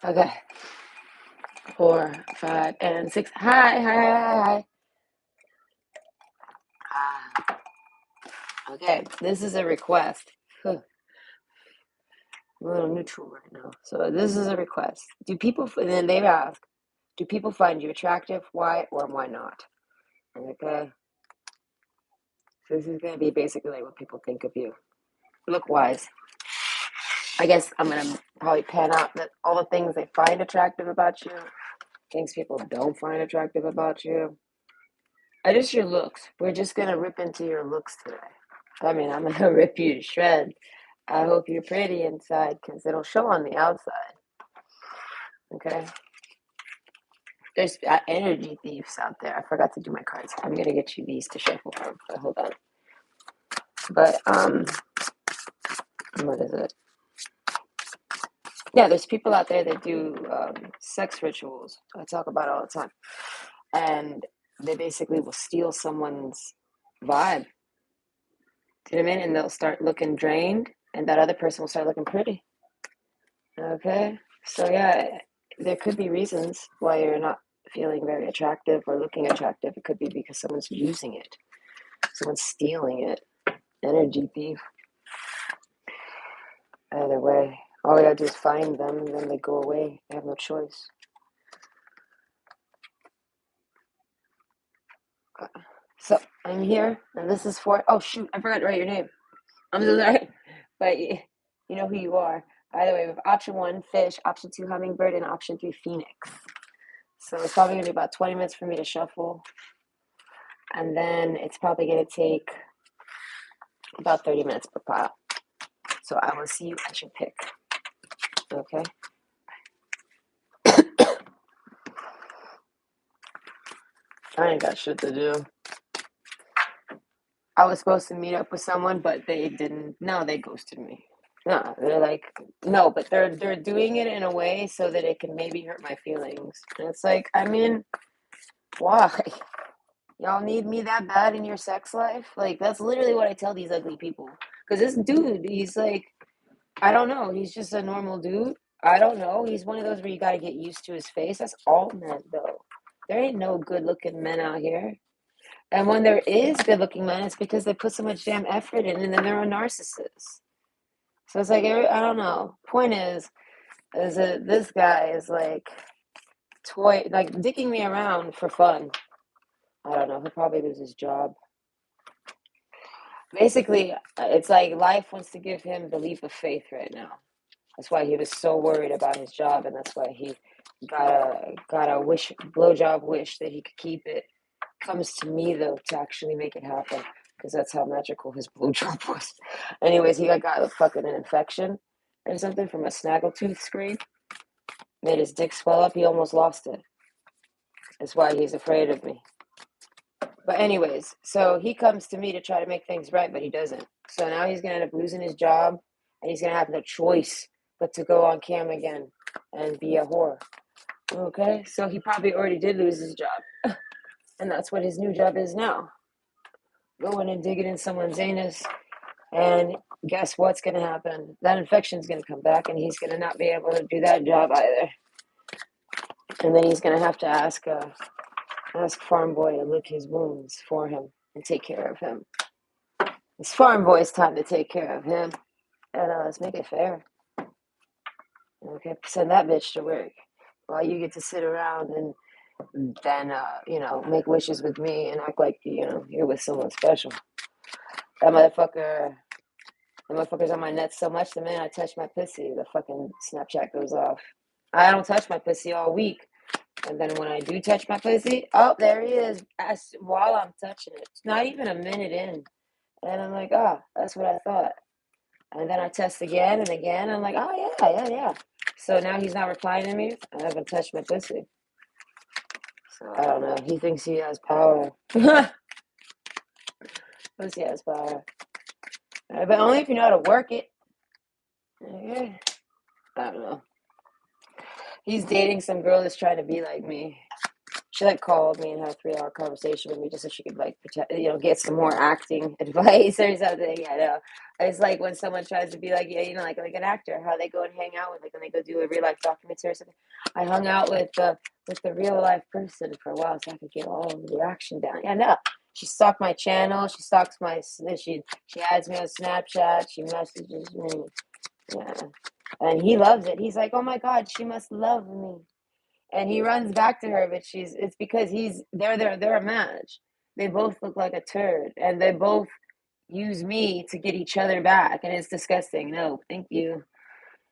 Okay. 4, 5, and 6. Hi, hi, hi, hi. Ah, okay, this is a request. Huh, I'm a little neutral right now. So this is a request. And then they ask, do people find you attractive? Why or why not? Okay. So this is going to be basically like what people think of you. Look wise. I guess I'm going to probably pan out that all the things they find attractive about you, things people don't find attractive about you. Just your looks. We're just going to rip into your looks today. I mean, I'm going to rip you to shreds. I hope you're pretty inside because it'll show on the outside. Okay. There's energy thieves out there. I forgot to do my cards. I'm gonna get you these to shuffle from. But hold on. But what is it? Yeah, there's people out there that do sex rituals. I talk about it all the time, and they basically will steal someone's vibe. Do you know what I mean? And they'll start looking drained, and that other person will start looking pretty. Okay. So yeah, there could be reasons why you're not feeling very attractive or looking attractive. It could be because someone's using it. Someone's stealing it. Energy thief. Either way, all we gotta do is find them, and then they go away. They have no choice. So I'm here, and this is for. Oh shoot, I forgot to write your name. I'm so sorry, but you know who you are. Either way, we have option 1, fish, option 2, hummingbird, and option 3, phoenix. So it's probably gonna be about 20 minutes for me to shuffle, and then it's probably gonna take about 30 minutes per pile. So I will see you at your pick. Okay. I ain't got shit to do. I was supposed to meet up with someone, but they didn't. No, they ghosted me. No, they're like, no, but they're doing it in a way so that it can maybe hurt my feelings. And it's like, I mean, why? Y'all need me that bad in your sex life? Like, that's literally what I tell these ugly people. Because this dude, he's like, I don't know. He's just a normal dude. I don't know. He's one of those where you got to get used to his face. That's all men, though. There ain't no good looking men out here. And when there is good looking men, it's because they put so much damn effort in and then they're a narcissist. So it's like, I don't know. Point is that this guy is like like dicking me around for fun. I don't know. He'll probably lose his job. Basically, it's like life wants to give him the leap of faith right now. That's why he was so worried about his job, and that's why he got a blowjob wish that he could keep it. Comes to me though to actually make it happen because that's how magical his blowjob was. Anyways, he got a fucking infection or something from a snaggletooth scrape. Made his dick swell up. He almost lost it. That's why he's afraid of me. But anyways, so he comes to me to try to make things right, but he doesn't. So now he's gonna end up losing his job, and he's gonna have no choice but to go on cam again and be a whore. Okay, so he probably already did lose his job, and that's what his new job is now. Going and digging in someone's anus, and guess what's gonna happen? That infection's gonna come back, and he's gonna not be able to do that job either. And then he's gonna have to ask Farm Boy to lick his wounds for him and take care of him. It's Farm Boy's time to take care of him. And let's make it fair. Okay, send that bitch to work while you get to sit around and then, make wishes with me and act like, you're with someone special. That motherfucker's on my nuts so much the minute I touch my pussy, the fucking Snapchat goes off. I don't touch my pussy all week. And then when I do touch my pussy, oh, there he is while I'm touching it. It's not even a minute in. And I'm like, oh, that's what I thought. And then I test again and again. I'm like, oh, yeah. So now he's not replying to me. I haven't touched my pussy. So I don't know. He thinks he has power. Pussy has power. But only if you know how to work it. Okay. I don't know. He's dating some girl that's trying to be like me. She like called me and had a 3 hour conversation with me just so she could like protect, get some more acting advice or something. Yeah, no. It's like when someone tries to be like, yeah, like an actor, how they go and hang out with, like when they go do a real life documentary or something. I hung out with the real life person for a while so I could get all of the action down. Yeah, no. She stalked my channel. She stalks she adds me on Snapchat. She messages me. Yeah, and he loves it. He's like, oh my God, she must love me. And he runs back to her, but it's because they're a match. They both look like a turd, and they both use me to get each other back, and it's disgusting. No, thank you.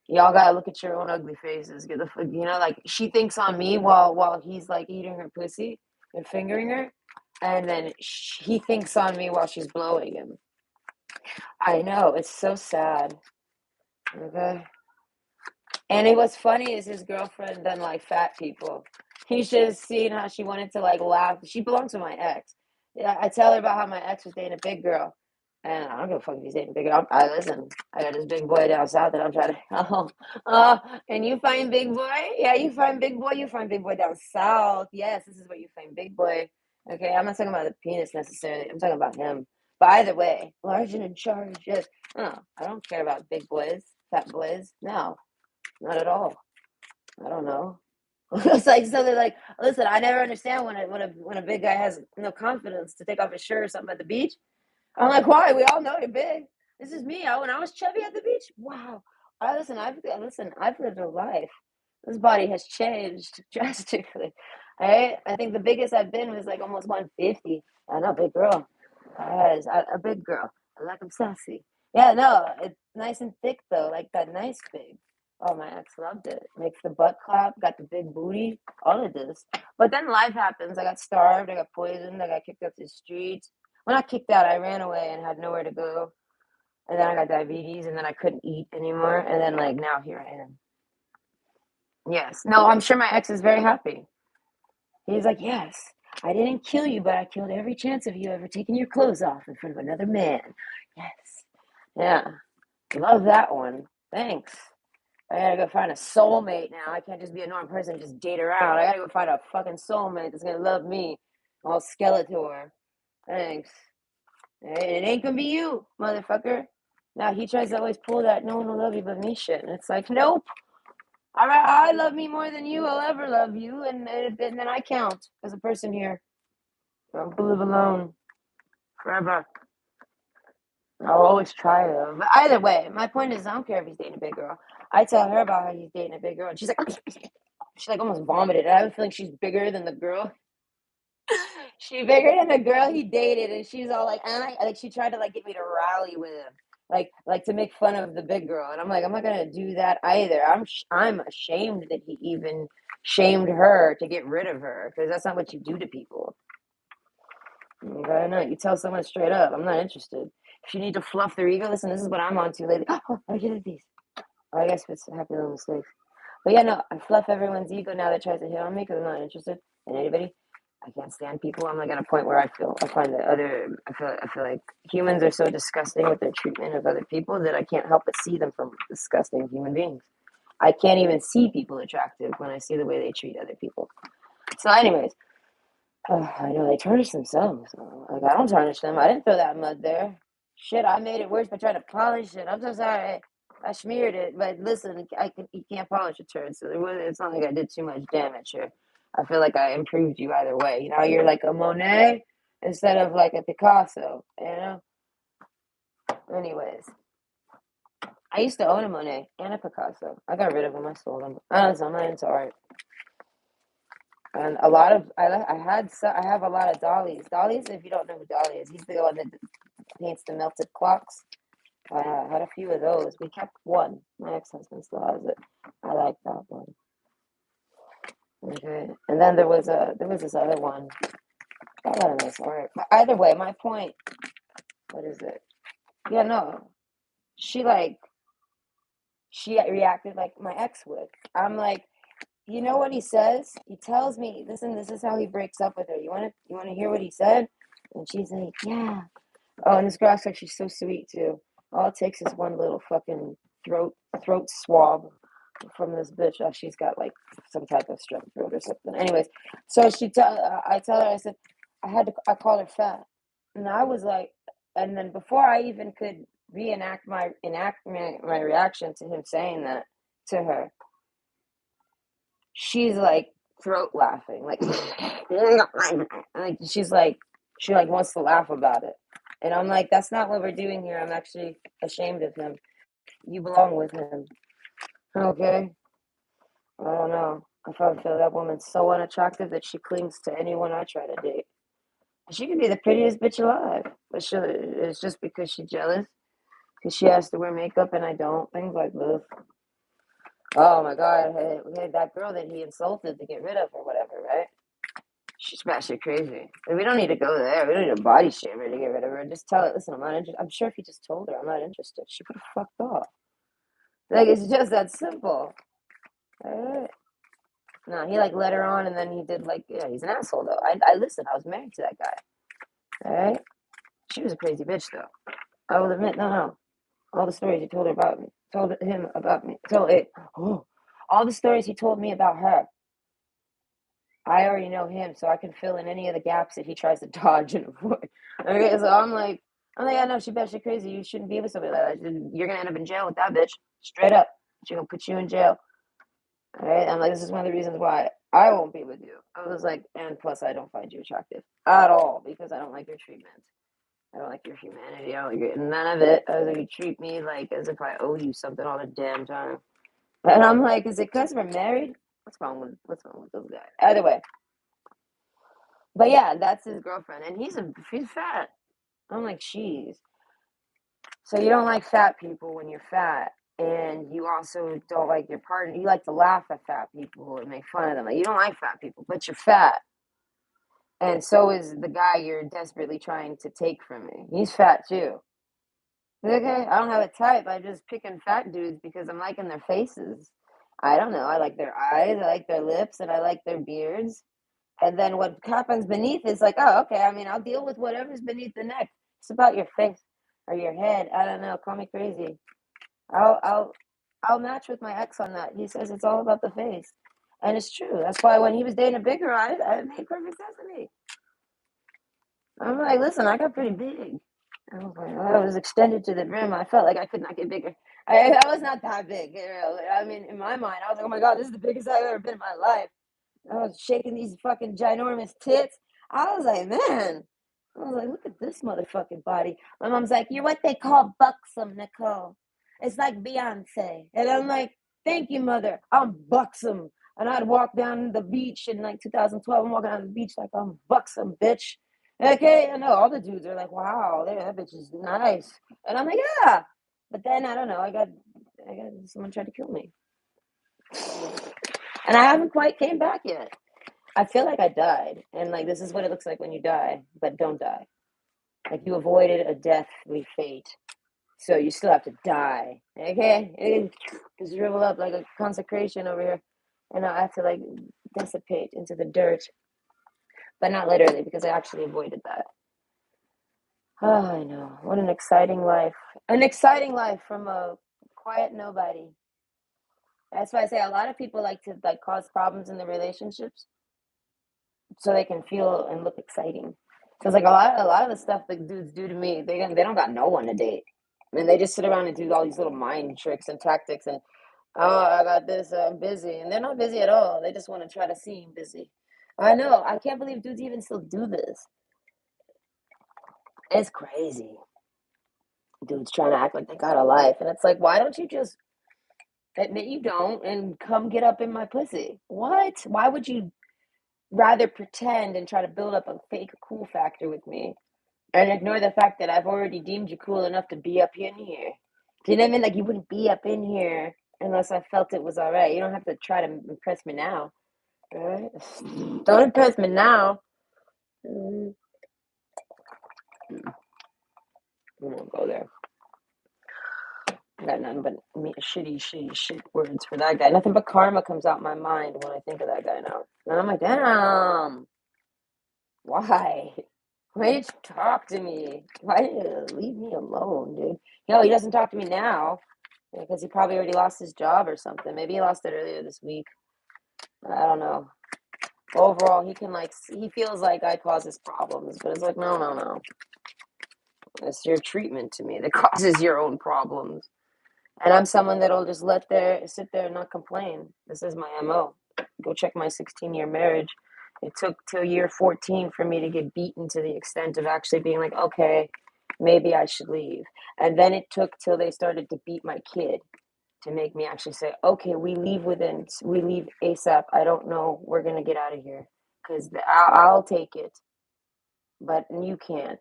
Y'all gotta look at your own ugly faces. Get the fuck, like she thinks on me while he's like eating her pussy and fingering her, and then he thinks on me while she's blowing him. I know, it's so sad. Okay. And it was funny is his girlfriend done like fat people. He's just seen how she wanted to like laugh. She belongs to my ex. Yeah, I tell her about how my ex was dating a big girl. And I don't give a fuck if he's dating a big girl. I listen. I got this big boy down south that I'm trying to. And you find big boy? Yeah, you find big boy. You find big boy down south. Yes, this is where you find big boy. Okay, I'm not talking about the penis necessarily. I'm talking about him. But either way, large and in charge. Yes. Oh, I don't care about big boys, fat boys. No, not at all. I don't know. It's like so they're like, listen, I never understand when a big guy has no confidence to take off his shirt or something at the beach. I'm like, why? We all know you're big. This is me. When I was chubby at the beach. Wow. I've lived a life. This body has changed drastically. Right? I think the biggest I've been was like almost 150. I know, big girl. Yes, a big girl. I like them sassy. Yeah, no, it's nice and thick though, like that nice big. Oh, my ex loved it. Makes the butt clap, got the big booty, all of this. But then life happens. I got starved, I got poisoned, I got kicked out to the streets. When I kicked out, I ran away and had nowhere to go. And then I got diabetes, and then I couldn't eat anymore. And then, like, now here I am. Yes. No, I'm sure my ex is very happy. He's like, yes, I didn't kill you, but I killed every chance of you ever taking your clothes off in front of another man. Yes. Yeah. Love that one. Thanks. I gotta go find a soulmate now. I can't just be a normal person and just date around. I gotta go find a fucking soulmate that's gonna love me. All Skeletor. Thanks. And it ain't gonna be you, motherfucker. Now he tries to always pull that no one will love you but me shit. And it's like, nope. All right, I love me more than you will ever love you, and then I count as a person here. I'm gonna live alone forever. I'll always try to. But either way, my point is, I don't care if he's dating a big girl. I tell her about how he's dating a big girl, and she's like, she like almost vomited. I have a feeling she's bigger than the girl. She bigger than the girl he dated, and she's all like, and like she tried to like get me to rally with him, like to make fun of the big girl, and I'm like, I'm not gonna do that either. I'm ashamed that he even shamed her to get rid of her because that's not what you do to people. Okay, no, you tell someone straight up, I'm not interested. If you need to fluff their ego, listen, this is what I'm on to lately. Oh, I get these. Oh, I guess it's happy little mistakes. But yeah, no, I fluff everyone's ego now that tries to hit on me because I'm not interested in anybody. I can't stand people. I'm like at a point where I find that I feel like humans are so disgusting with their treatment of other people that I can't help but see them from disgusting human beings. I can't even see people attractive when I see the way they treat other people. So, anyways, I know they tarnish themselves. Like I don't tarnish them. I didn't throw that mud there. Shit, I made it worse by trying to polish it. I'm so sorry. I smeared it, but listen, you can't polish a turd, so it's not like I did too much damage here. I feel like I improved you either way. You're like a Monet instead of like a Picasso. Anyways, I used to own a Monet and a Picasso. I got rid of them. I sold them. Honestly, I'm not into art. And a lot of I have a lot of dollies. Dollies, if you don't know who Dolly is, he's the one that paints the melted clocks. I had a few of those. We kept one. My ex-husband still has it. I like that one. Okay. And then there was this other one. Got a lot of nice art. But either way, my point. What is it? Yeah, no. She like she reacted like my ex would. I'm like, you know what he says? He tells me, listen, this is how he breaks up with her. You wanna hear what he said? And she's like, yeah. Oh, and this girl acts like she's so sweet too. All it takes is one little fucking throat swab. from this bitch. She's got like some type of strep throat or something. Anyways, so I tell her, I said, I called her fat. And I was like, and then before I even could enact my reaction to him saying that to her, she's like throat laughing, like, like she like wants to laugh about it. And I'm like, that's not what we're doing here. I'm actually ashamed of him. You belong with him. Okay. I don't know. I probably feel that woman's so unattractive that she clings to anyone I try to date. She could be the prettiest bitch alive, but it's just because she's jealous. Because she has to wear makeup and I don't. Things like this. Oh my God. We had that girl that he insulted to get rid of or whatever, right? She's batshit crazy. We don't need to go there. We don't need to body shame her to get rid of her. Just tell her, listen, I'm not interested. I'm sure if he just told her I'm not interested, she would have fucked off. Like, it's just that simple. All right. No, he like let her on, and then he did like, yeah, he's an asshole though. I listened. I was married to that guy. All right, she was a crazy bitch though. I will admit, no. All the stories he told her about me, told him about me, told it. Oh, all the stories he told me about her. I already know him, so I can fill in any of the gaps that he tries to dodge and avoid. Okay, so I know she batshit crazy. You shouldn't be with somebody like that. You're gonna end up in jail with that bitch, straight up. She's gonna put you in jail. All right, I'm like, this is one of the reasons why I won't be with you. I was like, and plus, I don't find you attractive at all because I don't like your treatment. I don't like your humanity. I don't like your, none of it. I was like, you treat me like as if I owe you something all the damn time. And I'm like, is it because we're married? What's wrong with those guys? Either way, but yeah, that's his girlfriend, and she's fat. I'm like, she's. So you don't like fat people when you're fat, and you also don't like your partner. You like to laugh at fat people and make fun of them. Like, you don't like fat people, but you're fat, and so is the guy you're desperately trying to take from me. He's fat too. Okay, I don't have a type. I just picking fat dudes because I'm liking their faces. I don't know. I like their eyes. I like their lips, and I like their beards. And then what happens beneath is like, oh, okay. I mean, I'll deal with whatever's beneath the neck. It's about your face or your head. I don't know. Call me crazy. I'll I'll I'll match with my ex on that. He says it's all about the face, and it's true. That's why when he was dating a bigger, it made perfect sense to me. I'm like, listen, I got pretty big. I was like, I was extended to the rim. I felt like I could not get bigger. I was not that big. You know? I mean, in my mind, I was like, oh my God, this is the biggest I've ever been in my life. I was shaking these fucking ginormous tits. I was like, man. I was like, look at this motherfucking body. My mom's like, you're what they call buxom, Nicole. It's like Beyonce. And I'm like, thank you, mother. I'm buxom. And I'd walk down the beach in like 2012. I'm walking down the beach like I'm buxom, bitch. Okay, I know all the dudes are like, wow, that bitch is nice. And I'm like, yeah. But then I don't know, I got someone tried to kill me. And I haven't quite came back yet. I feel like I died. And like this is what it looks like when you die, but don't die. Like you avoided a deathly fate. So you still have to die. Okay? Just shrivel up like a consecration over here. And I have to like dissipate into the dirt. But not literally, because I actually avoided that. Oh, I know. What an exciting life. An exciting life from a quiet nobody. That's why I say a lot of people like to like cause problems in the relationships so they can feel and look exciting. Because like a lot of the stuff that dudes do to me, they don't got no one to date. I mean, they just sit around and do all these little mind tricks and tactics and oh, I got this, I'm busy, and they're not busy at all. They just want to try to seem busy. I know. I can't believe dudes even still do this. It's crazy. Dudes trying to act like they got a life, and it's like, why don't you just admit you don't and come get up in my pussy? What? Why would you rather pretend and try to build up a fake cool factor with me and ignore the fact that I've already deemed you cool enough to be up in here? Do you know what I mean? Like you wouldn't be up in here unless I felt it was all right. You don't have to try to impress me now. All right? Don't impress me now. Mm, We won't go there. I got nothing but shitty shit words for that guy. Nothing but karma comes out my mind when I think of that guy now. And I'm like, damn, why? Why did you talk to me? Why did you leave me alone, dude? No, he doesn't talk to me now. because he probably already lost his job or something. Maybe he lost it earlier this week. I don't know. Overall, he can like he feels like I cause his problems, but it's like no, no, no. It's your treatment to me that causes your own problems. And I'm someone that'll just sit there and not complain. This is my MO. Go check my 16-year marriage. It took till year 14 for me to get beaten to the extent of actually being like, okay, maybe I should leave. And then it took till they started to beat my kid to make me actually say, okay, we leave ASAP. I don't know. We're going to get out of here because I'll take it, but you can't.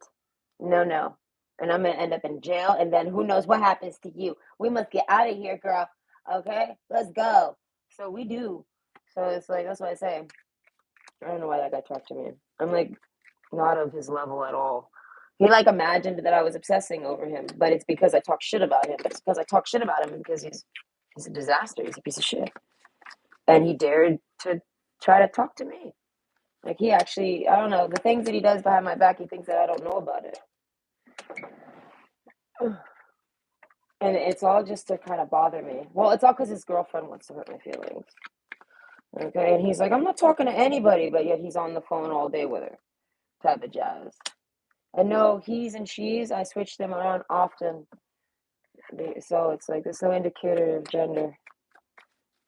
No, no. And I'm going to end up in jail. And then who knows what happens to you? We must get out of here, girl. Okay? Let's go. So we do. So it's like, that's what I say. I don't know why that guy talked to me. I'm like, not of his level at all. He like imagined that I was obsessing over him, but it's because I talk shit about him. But it's because I talk shit about him because he's a disaster. He's a piece of shit. And he dared to try to talk to me. Like he actually, I don't know, the things that he does behind my back, he thinks that I don't know about it. And it's all just to kind of bother me. Well, it's all because his girlfriend wants to hurt my feelings. Okay, and he's like, I'm not talking to anybody, but yet he's on the phone all day with her, type of jazz. And no, he's and she's, I switch them around often. So it's like, there's no indicator of gender.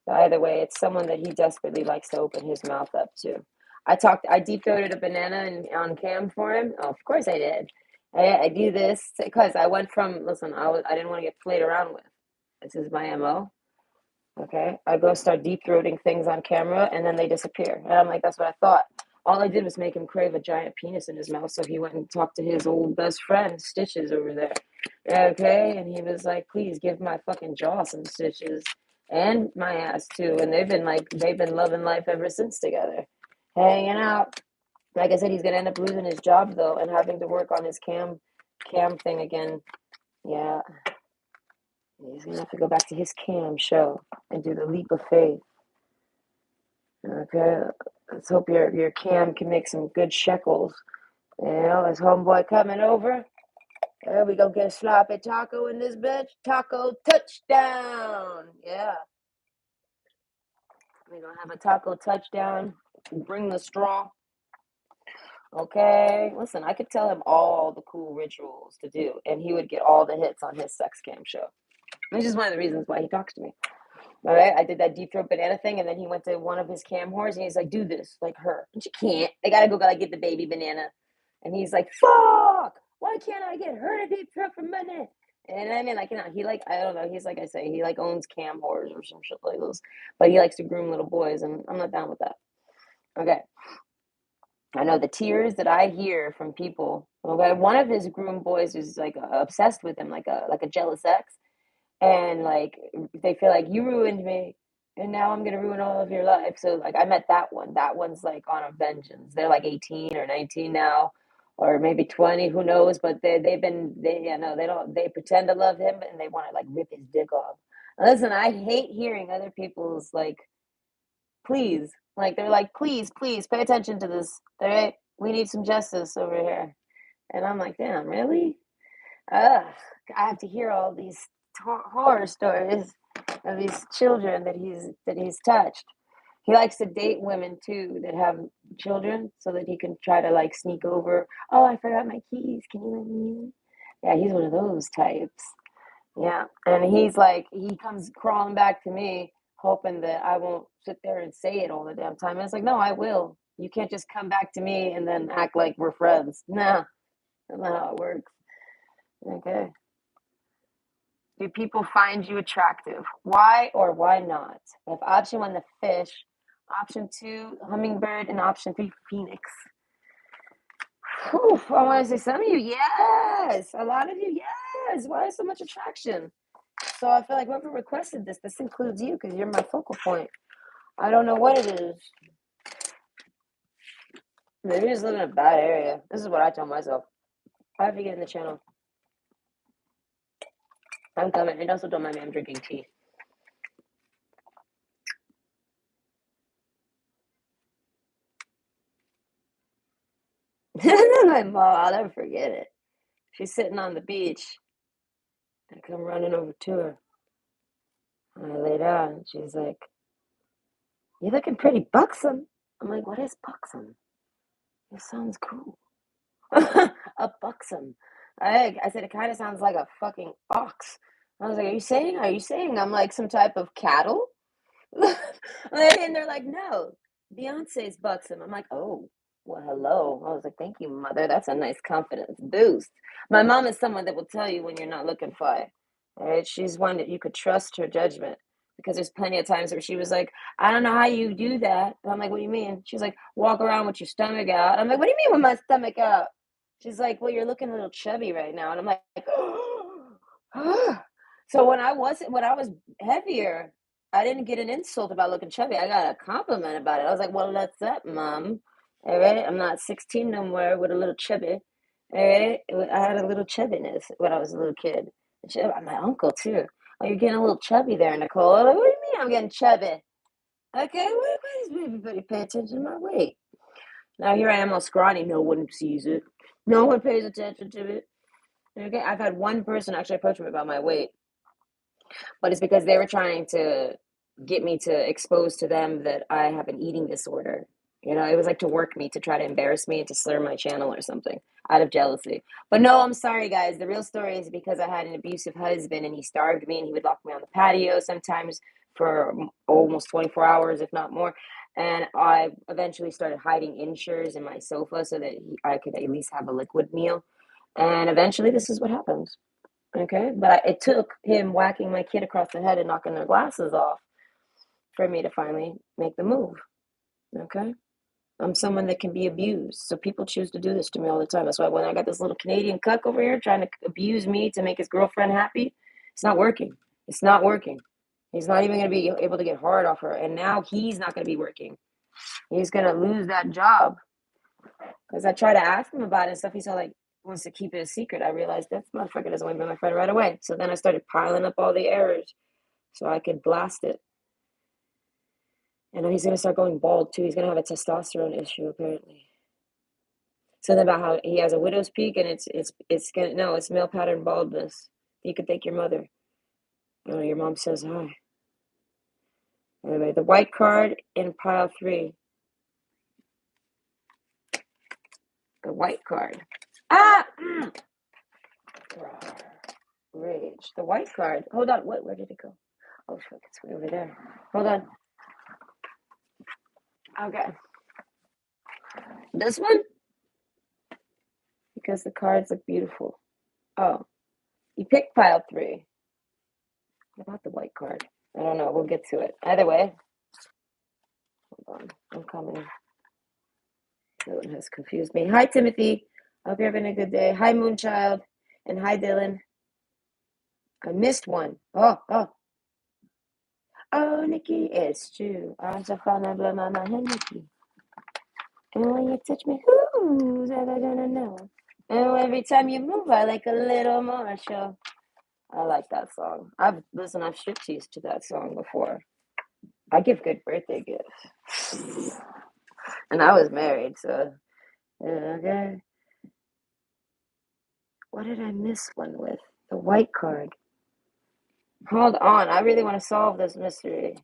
But either way, it's someone that he desperately likes to open his mouth up to. I deep throated a banana on cam for him. Oh, of course I did. I do this because I went from, listen, I didn't want to get played around with. This is my MO. Okay. I go start deep throating things on camera and then they disappear. And I'm like, that's what I thought. All I did was make him crave a giant penis in his mouth. So he went and talked to his old best friend, Stitches, over there. Okay. And he was like, please give my fucking jaw some stitches and my ass too. And they've been loving life ever since together, hanging out. Like I said, he's going to end up losing his job though and having to work on his cam thing again. Yeah. He's going to have to go back to his cam show and do the leap of faith. Okay, let's hope your cam can make some good shekels. You know, this homeboy coming over. We gonna get a sloppy taco in this bitch. Taco touchdown. Yeah, we gonna have a taco touchdown. Bring the straw. Okay, listen, I could tell him all the cool rituals to do, and he would get all the hits on his sex cam show. Which is one of the reasons why he talks to me. All right, I did that deep throat banana thing, and then he went to one of his cam whores, and he's like, "Do this like her," and she can't. They gotta go like get the baby banana, and he's like, "Fuck! Why can't I get her to deep throat for money?" And I mean, like, you know, he like I don't know. He's like I say, he like owns cam whores or some shit like those, but he likes to groom little boys, and I'm not down with that. Okay, I know the tears that I hear from people. Okay, one of his groom boys is like obsessed with him, like a jealous ex and like they feel like you ruined me and now I'm gonna ruin all of your life. So like I met that one's like on a vengeance. They're like 18 or 19 now or maybe 20, who knows, but they you know they don't they pretend to love him and they want to like rip his dick off. And listen, I hate hearing other people's like please, like they're like please pay attention to this, all right, we need some justice over here. And I'm like, damn, really? Ugh, I have to hear all these horror stories of these children that he's touched. He likes to date women too that have children, so that he can try to like sneak over. Oh, I forgot my keys. Can you let me in? Yeah, he's one of those types. Yeah, and he's like he comes crawling back to me, hoping that I won't sit there and say it all the damn time. And it's like, no, I will. You can't just come back to me and then act like we're friends. Nah, that's not how it works. Okay. Do people find you attractive? Why or why not? We have option one, the fish, option two, hummingbird, and option three, phoenix. Whew, I want to say some of you, yes. A lot of you, yes. Why so much attraction? So I feel like whoever requested this includes you because you're my focal point. I don't know what it is. Maybe you just live in a bad area. This is what I tell myself. I have to get in the channel. I'm coming. And also don't mind me, I'm drinking tea. My mom, I'll never forget it. She's sitting on the beach. I come running over to her. And I lay down. She's like, "You're looking pretty buxom." I'm like, "What is buxom? It sounds cool." A buxom. I said, "It kind of sounds like a fucking ox." I was like, Are you saying I'm like some type of cattle?" And they're like, "No, Beyonce's buxom." I'm like, "Oh, well, hello." I was like, "Thank you, mother. That's a nice confidence boost." My mom is someone that will tell you when you're not looking fly. All right, she's one that you could trust her judgment because there's plenty of times where she was like, "I don't know how you do that." And I'm like, "What do you mean?" She's like, "Walk around with your stomach out." I'm like, "What do you mean with my stomach out?" She's like, "Well, you're looking a little chubby right now." And I'm like, so when I was heavier, I didn't get an insult about looking chubby. I got a compliment about it. I was like, "Well, what's up, mom? All right, I'm not 16 no more with a little chubby. All right, I had a little chubbiness when I was a little kid. My uncle too. Oh, you're getting a little chubby there, Nicole. I'm like, what do you mean I'm getting chubby? Okay, why does everybody pay attention to my weight? Now here I am all scrawny. No one sees it. No one pays attention to it. Okay, I've had one person actually approach me about my weight, but it's because they were trying to get me to expose to them that I have an eating disorder. You know, it was like to work me, to try to embarrass me and to slur my channel or something out of jealousy. But no, I'm sorry, guys. The real story is because I had an abusive husband and he starved me and he would lock me on the patio sometimes for almost 24 hours, if not more. And I eventually started hiding insures in my sofa so that I could at least have a liquid meal. And eventually, this is what happens. Okay, but it took him whacking my kid across the head and knocking their glasses off for me to finally make the move. Okay, I'm someone that can be abused, so people choose to do this to me all the time. That's why when I got this little Canadian cuck over here trying to abuse me to make his girlfriend happy, it's not working. It's not working. He's not even going to be able to get hard off her, and now he's not going to be working. He's going to lose that job because I tried to ask him about it and stuff. He's all like, wants to keep it a secret. I realized that motherfucker doesn't want to be my friend right away. So then I started piling up all the errors so I could blast it. And he's gonna start going bald too. He's gonna have a testosterone issue apparently. Something about how he has a widow's peak and it's gonna no, it's male pattern baldness. You could thank your mother. Oh, your mom says hi. Anyway, the white card in pile 3. The white card. Ah! Rage. The white card. Hold on. What? Where did it go? Oh, fuck. It's way over there. Hold on. Okay. This one? Because the cards look beautiful. Oh, you picked pile 3. What about the white card? I don't know. We'll get to it. Either way. Hold on. I'm coming. That one has confused me. Hi, Timothy. I hope you're having a good day. Hi, Moonchild. And hi, Dylan. I missed one. Oh. Oh, Nikki, it's true. I'm so fun. I blow my mind, Nikki. And when you touch me, who's ever gonna know? And every time you move, I like a little more show. I like that song. I've stripteased to that song before. I give good birthday gifts. And I was married, so okay. What did I miss one with? The white card. Hold on, I really want to solve this mystery.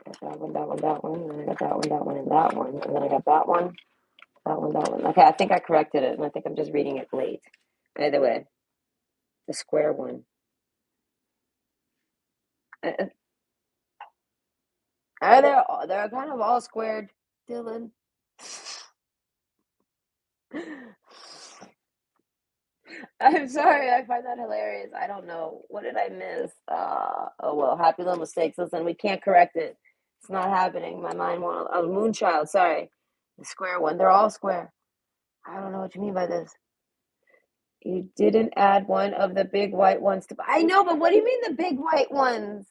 Got that one, and then I got that one, and that one, and then I got that one, that one, that one. Okay, I think I corrected it, and I think I'm just reading it late. Either way, the square one. Uh, they're kind of all squared, Dylan. I'm sorry, I find that hilarious. I don't know. What did I miss? Oh well, happy little mistakes. Listen, we can't correct it. It's not happening. My mind won't. Oh, Moonchild, sorry. The square one. They're all square. I don't know what you mean by this. You didn't add one of the big white ones to. I know, but what do you mean the big white ones?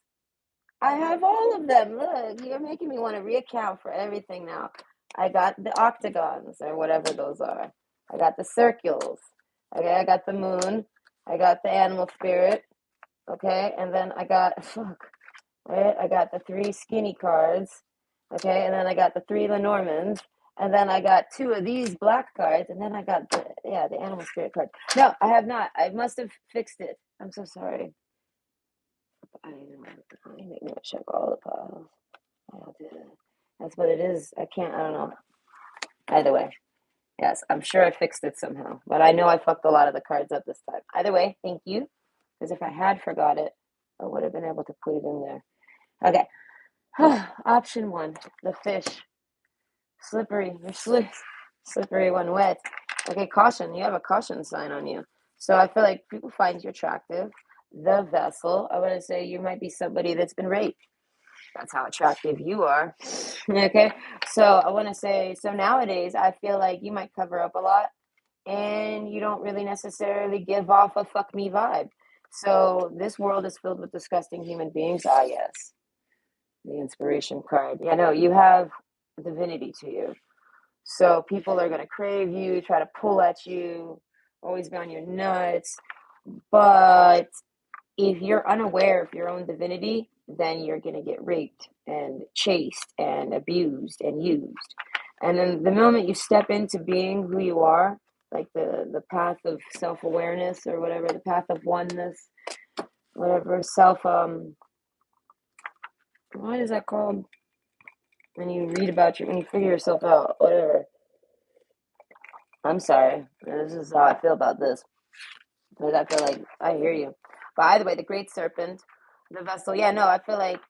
I have all of them. Look, you're making me want to reaccount for everything now. I got the octagons or whatever those are. I got the circles. Okay, I got the moon. I got the animal spirit. Okay, and then I got fuck. Right, I got the 3 skinny cards. Okay, and then I got the 3 Lenormands. And then I got 2 of these black cards, and then I got the animal spirit card. No, I have not. I must have fixed it. I'm so sorry. I need to check all the piles. I'll do that. That's what it is. I don't know. Either way. Yes, I'm sure I fixed it somehow. But I know I fucked a lot of the cards up this time. Either way, thank you. Because if I had forgot it, I would have been able to put it in there. Okay. Option one, the fish. Slippery. Slippery when wet. Okay, caution. You have a caution sign on you. So I feel like people find you attractive. The vessel, I want to say you might be somebody that's been raped. That's how attractive you are. Okay. So I want to say, so nowadays, I feel like you might cover up a lot and you don't really necessarily give off a fuck me vibe. So this world is filled with disgusting human beings. Ah, yes. The inspiration card. Yeah, no, you have divinity to you. So people are going to crave you, try to pull at you, always be on your nuts. But if you're unaware of your own divinity, then you're going to get raped and chased and abused and used. And then the moment you step into being who you are, like the path of self-awareness or whatever, the path of oneness, whatever, what is that called? When you read about when you figure yourself out, whatever. I'm sorry. This is how I feel about this. Because I feel like I hear you. But either way, the great serpent, the vessel, yeah, no, I feel like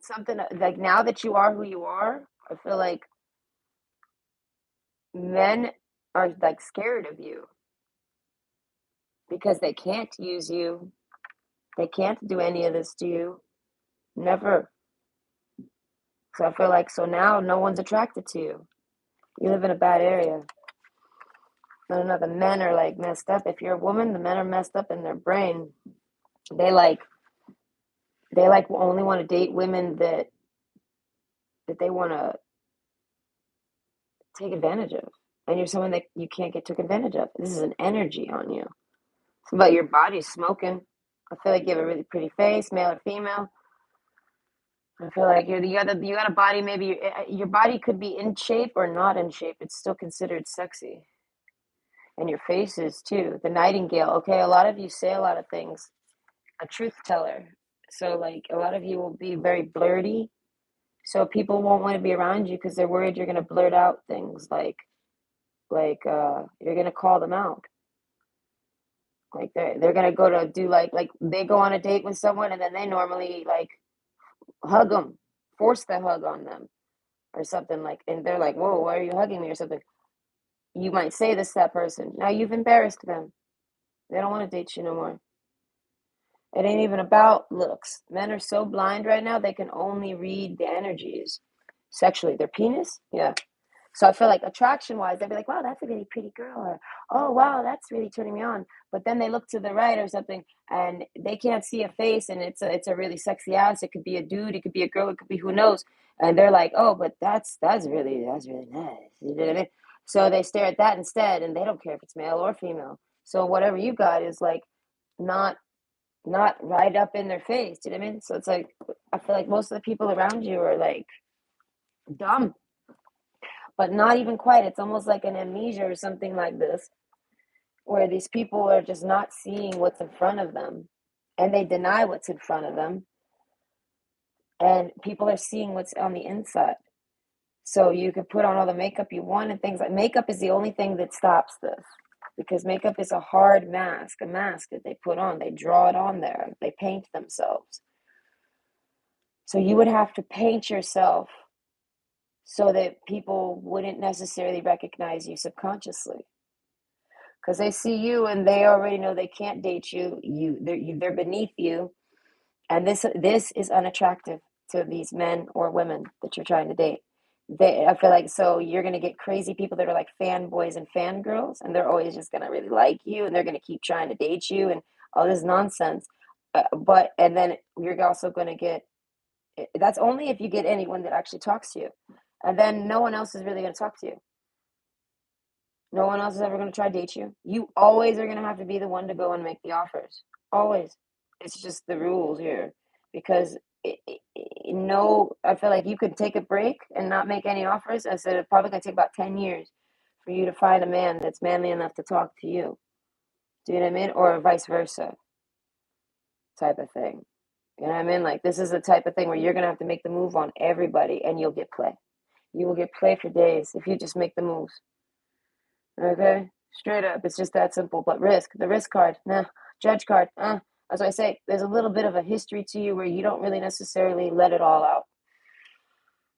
something like now that you are who you are, I feel like men are like scared of you because they can't use you. They can't do any of this to you. Never. So I feel like so now no one's attracted to you. You live in a bad area. I don't know, the men are like messed up. If you're a woman, the men are messed up in their brain. They like only want to date women that they want to take advantage of. And you're someone that you can't get taken advantage of. This is an energy on you. But your body's smoking. I feel like you have a really pretty face, male or female. I feel like you got a body. Maybe your body could be in shape or not in shape. It's still considered sexy, and your face is too. The nightingale. Okay, a lot of you say a lot of things. A truth teller. So like a lot of you will be very blurty. So people won't want to be around you because they're worried you're gonna blurt out things you're gonna call them out. Like they're gonna go to do like they go on a date with someone and then they normally like hug them, force the hug on them or something like, and they're like, "Whoa, why are you hugging me?" or something. You might say this to that person. Now you've embarrassed them. They don't want to date you no more. It ain't even about looks. Men are so blind right now they can only read the energies sexually. Their penis, yeah. So I feel like attraction wise, they'd be like, wow, that's a really pretty girl, or oh wow, that's really turning me on. But then they look to the right or something and they can't see a face and it's a really sexy ass. It could be a dude, it could be a girl, it could be who knows. And they're like, oh, but that's really nice. You know what I mean? So they stare at that instead and they don't care if it's male or female. So whatever you got is like not not right up in their face. Do you know what I mean? So it's like I feel like most of the people around you are like dumb but not even quite. It's almost like an amnesia or something like this, where these people are just not seeing what's in front of them and they deny what's in front of them. And people are seeing what's on the inside. So you could put on all the makeup you want and things like makeup is the only thing that stops this because makeup is a hard mask, a mask that they put on. They draw it on there, they paint themselves. So you would have to paint yourself so that people wouldn't necessarily recognize you subconsciously because they see you and they already know they can't date you. They're beneath you, and this is unattractive to these men or women that you're trying to date. I feel like so you're gonna get crazy people that are like fanboys and fangirls, and they're always just gonna really like you, and they're gonna keep trying to date you and all this nonsense. But and then you're also gonna get that's only if you get anyone that actually talks to you, and then no one else is really gonna talk to you. No one else is ever going to try to date you. You always are going to have to be the one to go and make the offers. Always. It's just the rules here. Because no, I feel like you could take a break and not make any offers. I said it's probably going to take about 10 years for you to find a man that's manly enough to talk to you. Do you know what I mean? Or vice versa. type of thing. You know what I mean? Like, this is the type of thing where you're gonna have to make the move on everybody, and you'll get play. You will get play for days if you just make the moves. Okay, straight up, it's just that simple. But the risk card, nah, judge card, as I say, there's a little bit of a history to you where you don't really necessarily let it all out.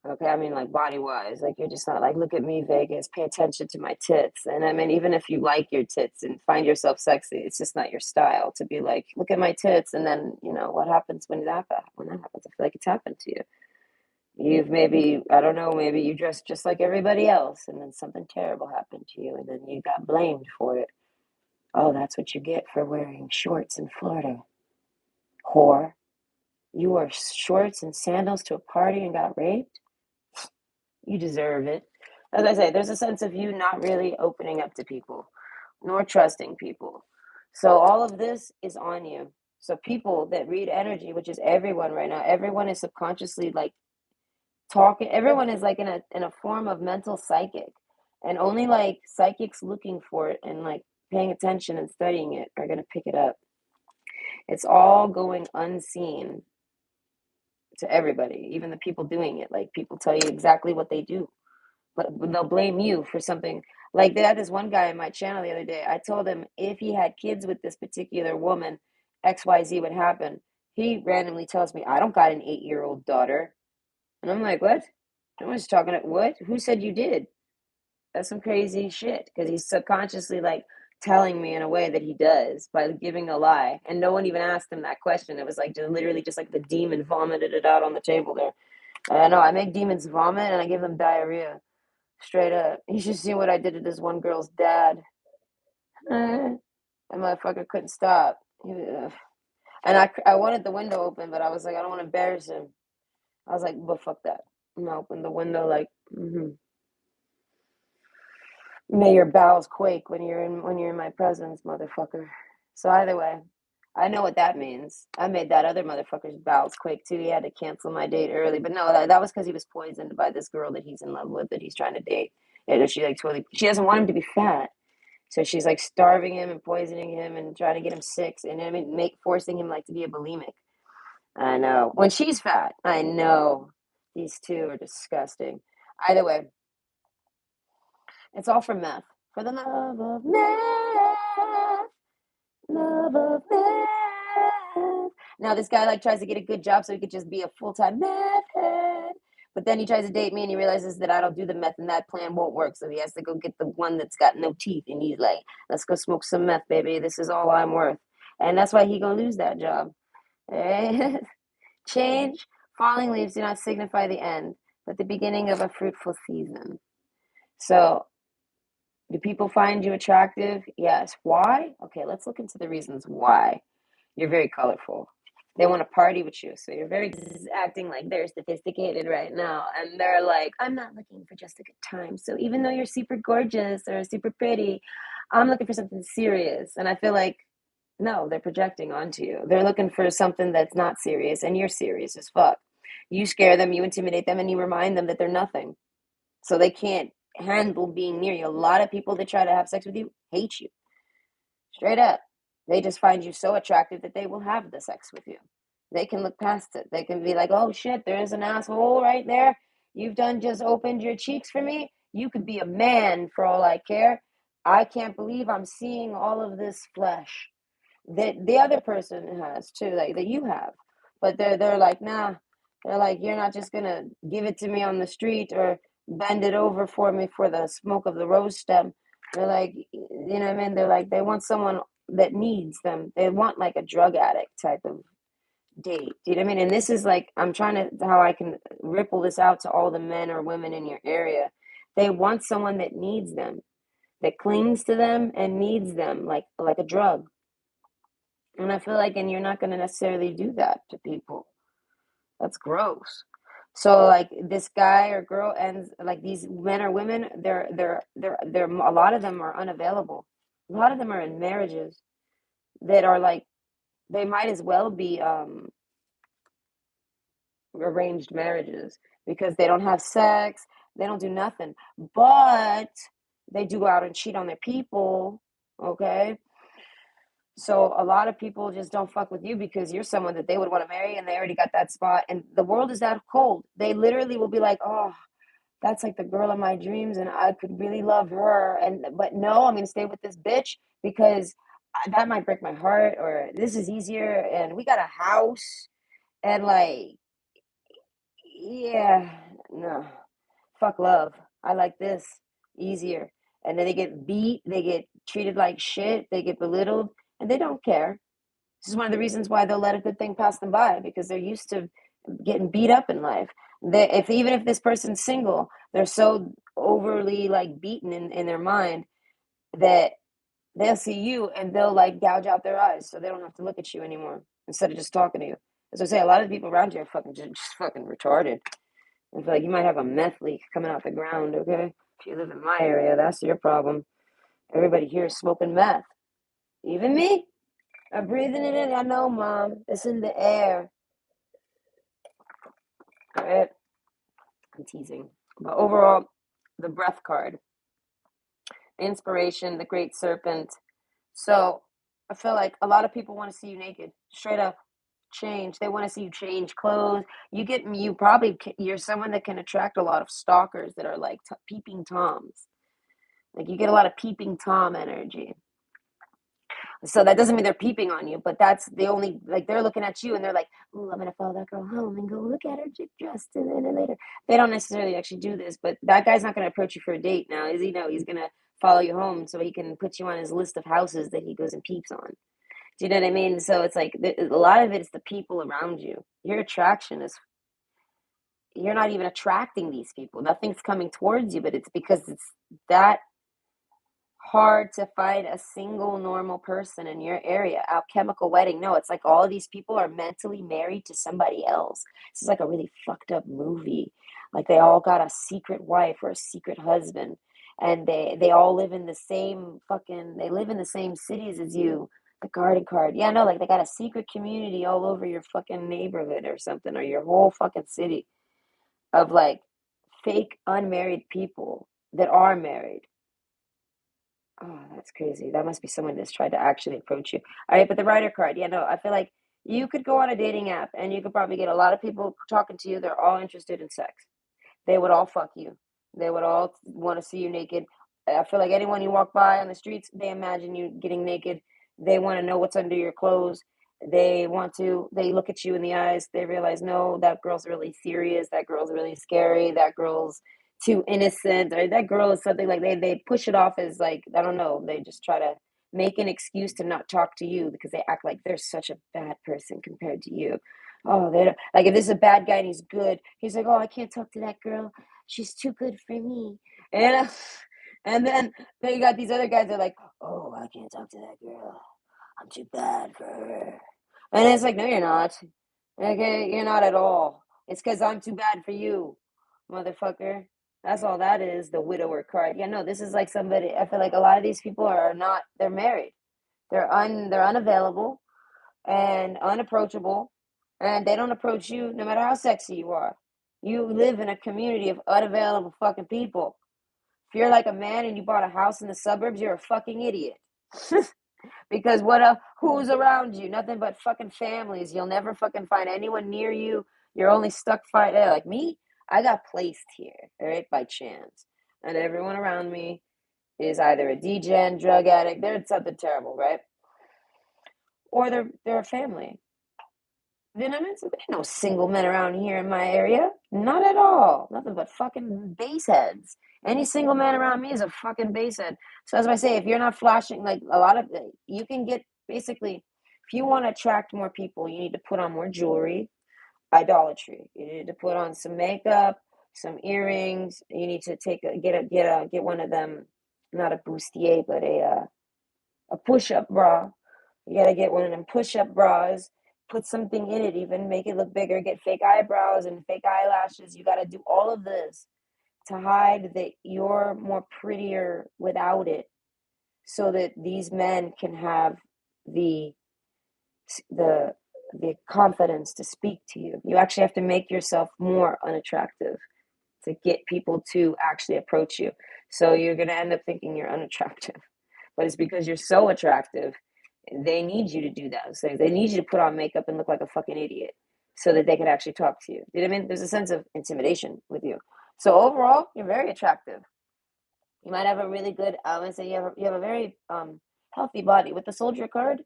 Okay, I mean, like, body wise, like, you're just not like, look at me, Vegas, pay attention to my tits. And I mean, even if you like your tits and find yourself sexy, it's just not your style to be like, look at my tits. And then, what happens when that happens? I feel like it's happened to you. You've maybe, I don't know, maybe you dressed just like everybody else, and then something terrible happened to you, and then you got blamed for it. Oh, that's what you get for wearing shorts in Florida. Whore. You wore shorts and sandals to a party and got raped? You deserve it. As I say, there's a sense of you not really opening up to people, nor trusting people. So all of this is on you. So people that read energy, which is everyone right now, everyone is subconsciously like talking. Everyone is like in a form of mental psychic, and only like psychics looking for it and like paying attention and studying it are gonna pick it up. It's all going unseen to everybody, even the people doing it. Like, people tell you exactly what they do, but they'll blame you for something. Like, they had this one guy in my channel the other day. I told him if he had kids with this particular woman, XYZ would happen. He randomly tells me, I don't got an 8-year-old daughter. And I'm like, what? No one's talking to what? Who said you did? That's some crazy shit. Because he's subconsciously like telling me in a way that he does by giving a lie. And no one even asked him that question. It was like just literally just like the demon vomited it out on the table there. I know I make demons vomit and I give them diarrhea. Straight up. You should see what I did to this one girl's dad. That motherfucker couldn't stop. And I wanted the window open, but I was like, I don't want to embarrass him. I was like, but fuck that. I'm gonna open the window like, may your bowels quake when you're in my presence, motherfucker. So either way, I know what that means. I made that other motherfucker's bowels quake too. He had to cancel my date early, but no, that was because he was poisoned by this girl that he's in love with that he's trying to date. And she doesn't want him to be fat. So she's like starving him and poisoning him and trying to get him sick, and I mean, forcing him like to be a bulimic. I know. When she's fat, I know. These two are disgusting. Either way, it's all for meth. For the love of meth, love of meth. Now this guy like tries to get a good job so he could just be a full-time meth head. But then he tries to date me and he realizes that I don't do the meth and that plan won't work. So he has to go get the one that's got no teeth. And he's like, let's go smoke some meth, baby. This is all I'm worth. And that's why he gonna lose that job. Change, falling leaves do not signify the end, but the beginning of a fruitful season. So, do people find you attractive? Yes. Why? Okay, let's look into the reasons why. You're very colorful. They want to party with you, so you're very acting like they're sophisticated right now, and they're like, I'm not looking for just a good time. So even though you're super gorgeous or super pretty, I'm looking for something serious. And I feel like no, they're projecting onto you. They're looking for something that's not serious, and you're serious as fuck. You scare them, you intimidate them, and you remind them that they're nothing. So they can't handle being near you. A lot of people that try to have sex with you hate you. Straight up. They just find you so attractive that they will have the sex with you. They can look past it. They can be like, oh shit, there's an asshole right there. You've done just opened your cheeks for me. You could be a man for all I care. I can't believe I'm seeing all of this flesh that the other person has too, like that you have. But they're like, nah. They're like, you're not just gonna give it to me on the street or bend it over for me for the smoke of the rose stem. They're like, you know what I mean? They're like, they want someone that needs them. They want like a drug addict type of date. Do you know what I mean? And this is like, I'm trying to how I can ripple this out to all the men or women in your area. They want someone that needs them, that clings to them and needs them like a drug. And I feel like, and you're not going to necessarily do that to people. That's gross. So like this guy or girl ends like these men or women, they're a lot of them are unavailable. A lot of them are in marriages that are like they might as well be arranged marriages because they don't have sex, they don't do nothing, but they do go out and cheat on their people. Okay, So a lot of people just don't fuck with you because you're someone that they would want to marry and they already got that spot. And the world is that cold. They literally will be like, oh, that's like the girl of my dreams and I could really love her. And but no, I'm gonna stay with this bitch because that might break my heart or this is easier and we got a house and like yeah, no. Fuck love. I like this. Easier. And then they get beat, they get treated like shit, they get belittled, and they don't care. This is one of the reasons why they'll let a good thing pass them by because they're used to getting beat up in life. They, if even if this person's single, they're so overly like beaten in their mind that they'll see you and they'll like gouge out their eyes so they don't have to look at you anymore instead of just talking to you. As I say, a lot of the people around you are fucking just fucking retarded. I feel like you might have a meth leak coming out the ground, okay? If you live in my area, that's your problem. Everybody here is smoking meth. Even me? I'm breathing it in. I know, Mom. It's in the air. Right? I'm teasing. But overall, the breath card, inspiration, the great serpent. So I feel like a lot of people want to see you naked, straight up. Change. They want to see you change clothes. You're someone that can attract a lot of stalkers that are like peeping toms. Like you get a lot of peeping tom energy. So that doesn't mean they're peeping on you, but that's the only like they're looking at you and they're like, "Oh, I'm gonna follow that girl home and go look at her dressed and then later." They don't necessarily actually do this, but that guy's not gonna approach you for a date now, is he? No, he's gonna follow you home so he can put you on his list of houses that he goes and peeps on. Do you know what I mean? So it's like a lot of it is the people around you. Your attraction is you're not even attracting these people. Nothing's coming towards you, but it's because it's that hard to find a single normal person in your area. Alchemical wedding. No, it's like all of these people are mentally married to somebody else. This is like a really fucked up movie. Like they all got a secret wife or a secret husband. And they all live in the same fucking they live in the same cities as you. The garden card. Yeah, no, like they got a secret community all over your fucking neighborhood or something, or your whole fucking city of like fake unmarried people that are married. Oh, that's crazy. That must be someone that's tried to actually approach you. All right, but the writer card, yeah, no, I feel like you could go on a dating app and you could probably get a lot of people talking to you. They're all interested in sex. They would all fuck you. They would all want to see you naked. I feel like anyone you walk by on the streets, they imagine you getting naked. They want to know what's under your clothes. They look at you in the eyes. They realize, no, that girl's really serious. That girl's really scary. That girl's too innocent. Or that girl is something like they push it off as like, I don't know. They just try to make an excuse to not talk to you because they act like they're such a bad person compared to you. Oh, they don't, like if this is a bad guy and he's good, he's like, oh, I can't talk to that girl. She's too good for me. And and then you got these other guys that are like, oh, I can't talk to that girl. I'm too bad for her. And it's like, no, you're not. Okay, you're not at all. It's because I'm too bad for you, motherfucker. That's all that is, the widower card. Yeah, no, this is like somebody, I feel like a lot of these people are not, they're married. They're unavailable and unapproachable, and they don't approach you no matter how sexy you are. You live in a community of unavailable fucking people. If you're like a man and you bought a house in the suburbs, you're a fucking idiot. Because who's around you? Nothing but fucking families. You'll never fucking find anyone near you. You're only stuck fighting. Like me, I got placed here, all right, by chance. And everyone around me is either a degen, drug addict, they're something terrible, right? Or they're a family. You know what I mean? So there ain't no single men around here in my area. Not at all. Nothing but fucking base heads. Any single man around me is a fucking base head. So as I say, if you're not flashing, like a lot of, you can get basically, if you want to attract more people, you need to put on more jewelry, idolatry. You need to put on some makeup, some earrings. You need to get one of them, not a bustier, but a push-up bra. You gotta get one of them push-up bras, put something in it, even make it look bigger, get fake eyebrows and fake eyelashes. You gotta do all of this to hide that you're more prettier without it, so that these men can have the the the confidence to speak to you. You actually have to make yourself more unattractive to get people to actually approach you. So you're gonna end up thinking you're unattractive, but it's because you're so attractive They need you to do that. So they need you to put on makeup and look like a fucking idiot so that they can actually talk to you. You know what I mean? There's a sense of intimidation with you. So overall, you're very attractive. You might have a really good, I would say you have a very healthy body. With the soldier card,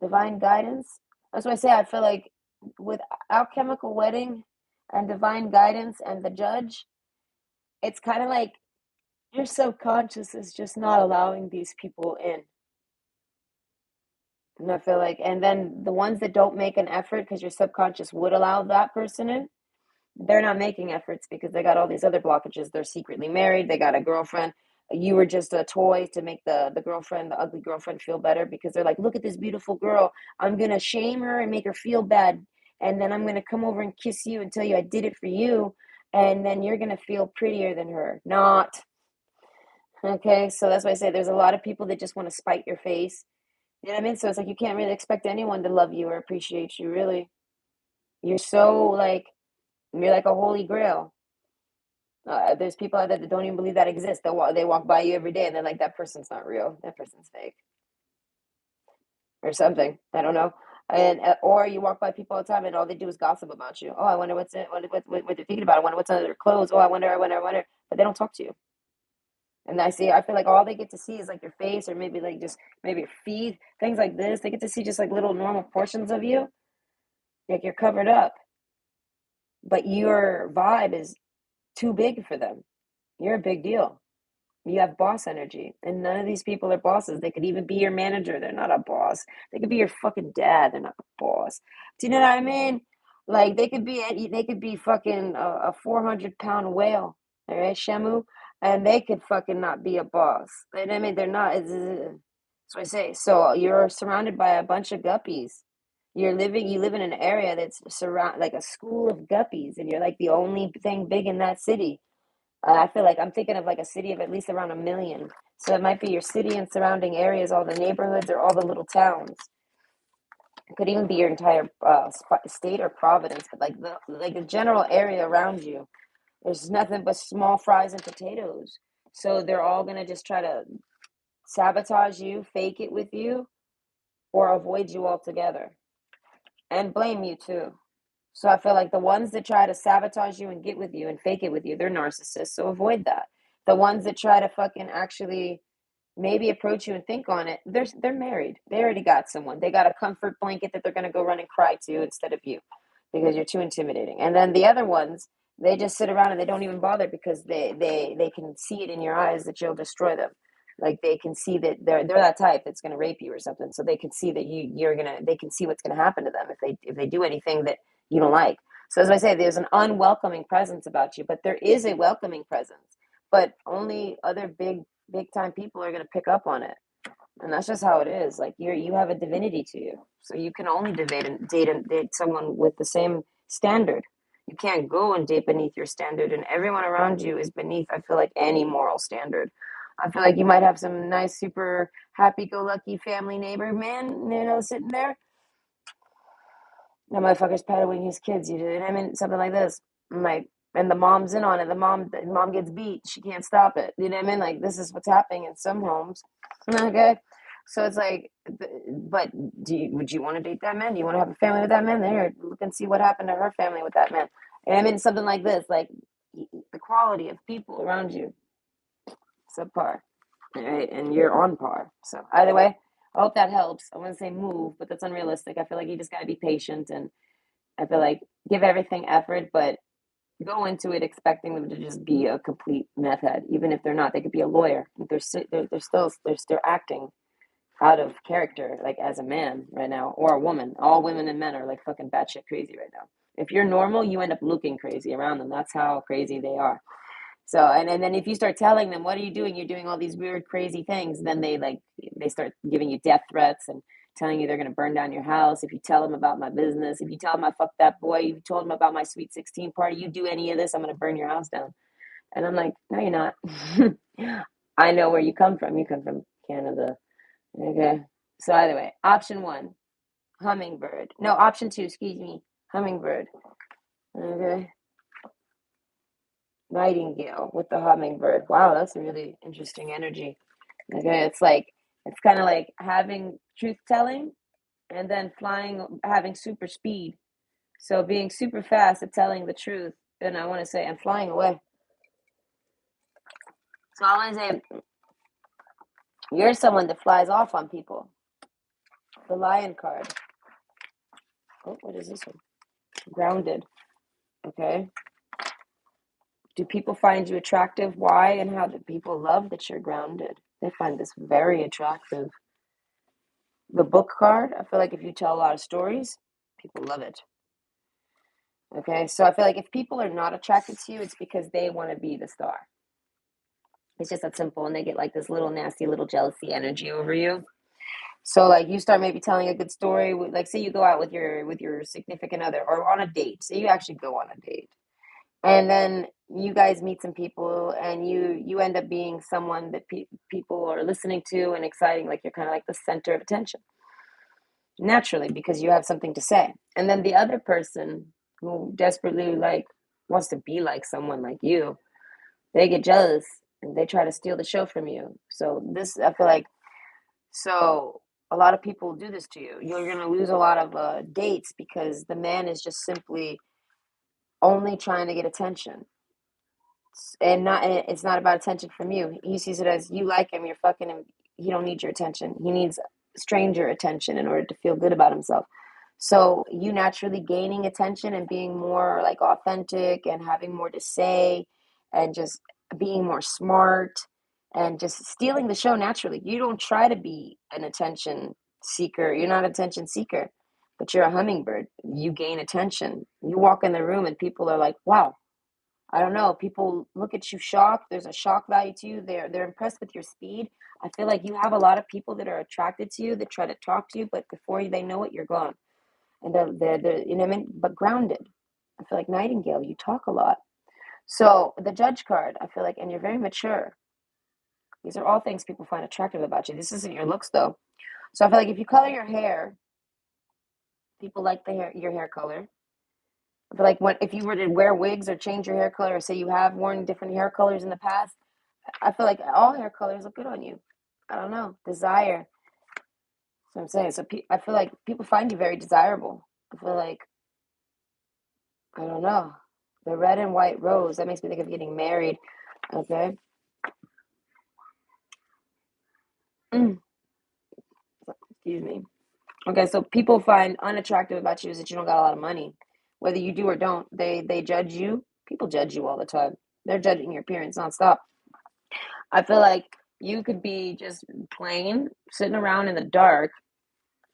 divine guidance. That's why I say I feel like with alchemical wedding and divine guidance and the judge, it's kind of like your subconscious is just not allowing these people in. And I feel like, and then the ones that don't make an effort because your subconscious would allow that person in, they're not making efforts because they got all these other blockages. They're secretly married, they got a girlfriend. You were just a toy to make the girlfriend, the ugly girlfriend, feel better because they're like, look at this beautiful girl. I'm gonna shame her and make her feel bad. And then I'm gonna come over and kiss you and tell you I did it for you. And then you're gonna feel prettier than her. Not. Okay, so that's why I say there's a lot of people that just want to spite your face. You know what I mean? So it's like you can't really expect anyone to love you or appreciate you, really. You're so like, you're like a holy grail. There's people out there that don't even believe that exists. They walk by you every day and they're like, that person's not real. That person's fake or something. I don't know. And or you walk by people all the time and all they do is gossip about you. Oh, I wonder what's it, what they're thinking about. I wonder what's under their clothes. Oh, I wonder. But they don't talk to you. And I feel like all they get to see is like your face or maybe like just maybe your feet, things like this. They get to see just like little normal portions of you. Like you're covered up, but your vibe is too big for them. You're a big deal. You have boss energy, and none of these people are bosses. They could even be your manager. They're not a boss. They could be your fucking dad. They're not a boss. Do you know what I mean? Like they could be fucking a 400-pound whale. All right, Shemu, and they could fucking not be a boss. You know what I mean? They're not. That's what I say. So you're surrounded by a bunch of guppies. You live in an area that's surround like a school of guppies, and you're like the only thing big in that city. I feel like I'm thinking of like a city of at least around 1 million. So it might be your city and surrounding areas, all the neighborhoods or all the little towns. It could even be your entire state or province, but like the general area around you. There's nothing but small fries and potatoes. So they're all gonna just try to sabotage you, fake it with you, or avoid you altogether, and blame you too. So I feel like the ones that try to sabotage you and get with you and fake it with you, they're narcissists. So avoid that. The ones that try to fucking actually maybe approach you and think on it, they're married. They already got someone. They got a comfort blanket that they're gonna go run and cry to instead of you because you're too intimidating. And then the other ones, they just sit around and they don't even bother because they can see it in your eyes that you'll destroy them. Like they can see that they're that type that's gonna rape you or something. So they can see that they can see what's gonna happen to them if they do anything that you don't like. So as I say, there's an unwelcoming presence about you, but there is a welcoming presence. But only other big time people are gonna pick up on it. And that's just how it is. Like you have a divinity to you. So you can only date someone with the same standard. You can't go and date beneath your standard, and everyone around you is beneath, I feel like, any moral standard. I feel like you might have some nice, super happy go lucky family neighbor man, sitting there. That motherfucker's peddling his kids, you know what I mean? Something like this. Like, and the mom's in on it. The mom gets beat. She can't stop it. You know what I mean? Like, this is what's happening in some homes. Okay. So it's like, but would you want to date that man? Do you want to have a family with that man? There, look and see what happened to her family with that man. And I mean, something like this, like the quality of people around you, subpar, right? And you're on par. So either way, I hope that helps. I want to say move, but that's unrealistic. I feel like you just got to be patient, and I feel like give everything effort, but go into it expecting them to just be a complete meth head. Even if they're not, they could be a lawyer. They're acting out of character, like as a man right now, or a woman. All women and men are like fucking batshit crazy right now. If you're normal, you end up looking crazy around them. That's how crazy they are. So and then if you start telling them, what are you doing? You're doing all these weird, crazy things, then they start giving you death threats and telling you they're gonna burn down your house. If you tell them about my business, if you tell them I fucked that boy, you told them about my sweet 16 party, you do any of this, I'm gonna burn your house down. And I'm like, no, you're not. I know where you come from. You come from Canada. Okay. So either way, option one, hummingbird. No, option two, excuse me, hummingbird. Okay. Nightingale with the hummingbird. Wow, that's a really interesting energy. Okay, it's like It's kind of like having truth telling and then having super speed. So being super fast at telling the truth, and I want to say, and flying away. So I want to say, you're someone that flies off on people. The lion card. Oh, what is this one? Grounded. Okay. Do people find you attractive? Why and how do people love that you're grounded? They find this very attractive. The book card, I feel like if you tell a lot of stories, people love it. Okay, so I feel like if people are not attracted to you, it's because they want to be the star. It's just that simple, and they get like this little nasty little jealousy energy over you. So like you start maybe telling a good story, like say you go out with your significant other or on a date. Say you actually go on a date. And then you guys meet some people and you end up being someone that people are listening to and exciting, like you're kind of like the center of attention naturally because you have something to say. And then the other person who desperately like wants to be like someone like you, they get jealous and they try to steal the show from you. So this, I feel like, so a lot of people do this to you. You're going to lose a lot of dates because the man is just simply only trying to get attention. And not, it's not about attention from you. He sees it as you like him, you're fucking him. He don't need your attention. He needs stranger attention in order to feel good about himself. So you naturally gaining attention and being more like authentic and having more to say and just being more smart and just stealing the show naturally. You don't try to be an attention seeker. You're not an attention seeker, but you're a hummingbird. You gain attention. You walk in the room and people are like, wow, I don't know. People look at you shocked. There's a shock value to you. They're impressed with your speed. I feel like you have a lot of people that are attracted to you that try to talk to you, but before they know it, you're gone. And they're you know what I mean? But grounded. I feel like Nightingale, you talk a lot. So the judge card, I feel like, and you're very mature. These are all things people find attractive about you. This isn't your looks though. So I feel like if you color your hair, people like your hair color. I feel like if you were to wear wigs or change your hair color, or say you have worn different hair colors in the past, I feel like all hair colors look good on you. I don't know. Desire. That's what I'm saying. So I feel like people find you very desirable. I feel like, I don't know. The red and white rose, that makes me think of getting married. Okay. Mm, excuse me. Okay, so people find unattractive about you is that you don't got a lot of money. Whether you do or don't, they judge you. People judge you all the time. They're judging your appearance nonstop. I feel like you could be just plain sitting around in the dark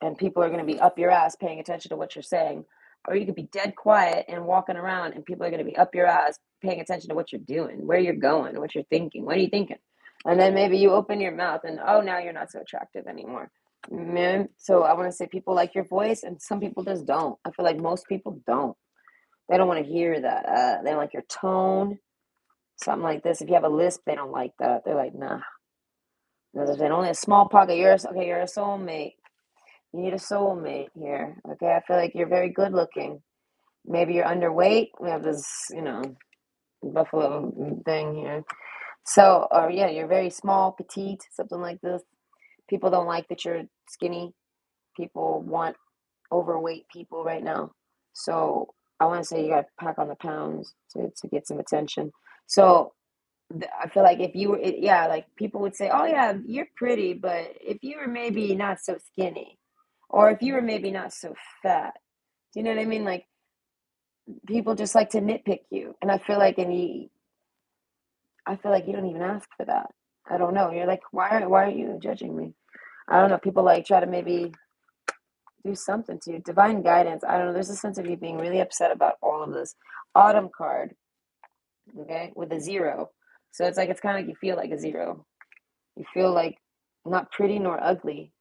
and people are going to be up your ass paying attention to what you're saying. Or you could be dead quiet and walking around and people are going to be up your ass paying attention to what you're doing, where you're going, what you're thinking. What are you thinking? And then maybe you open your mouth and, oh, now you're not so attractive anymore. Man, so I want to say people like your voice and some people just don't. I feel like most people don't. They don't want to hear that. They don't like your tone. Something like this. If you have a lisp, they don't like that. They're like, nah. There's only a small pocket. You're a soulmate. You need a soulmate here. Okay, I feel like you're very good looking. Maybe you're underweight. We have this, buffalo thing here. So, or yeah, you're very small, petite, something like this. People don't like that you're skinny. People want overweight people right now. So I want to say you got to pack on the pounds to get some attention. So I feel like if you were, yeah, like people would say, oh yeah, you're pretty, but if you were maybe not so skinny, or if you were maybe not so fat, do you know what I mean? Like people just like to nitpick you, and I feel like, I feel like you don't even ask for that. I don't know. You're like, why are you judging me? I don't know. People like try to maybe do something to you. Divine guidance. I don't know. There's a sense of you being really upset about all of this. Autumn card, okay, with a zero. So it's like it's kind of like you feel like a zero. You feel like not pretty nor ugly.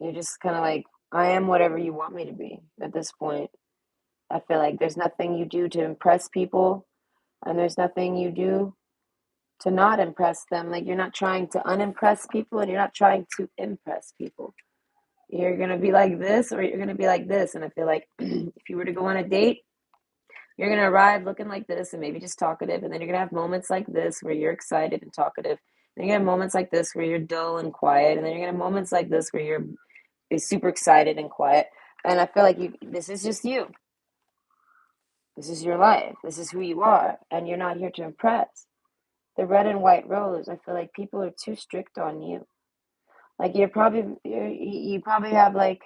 You're just kind of like, I am whatever you want me to be at this point. I feel like there's nothing you do to impress people, and there's nothing you do to not impress them. Like you're not trying to unimpress people, and you're not trying to impress people. You're going to be like this, or you're going to be like this. And I feel like if you were to go on a date, you're going to arrive looking like this and maybe just talkative. And then you're going to have moments like this where you're excited and talkative. Then you get moments like this where you're dull and quiet, and then you're gonna have moments like this where you're super excited and quiet. And I feel like this is just you. This is your life. This is who you are, and you're not here to impress. The red and white rose, I feel like people are too strict on you. Like you probably have like,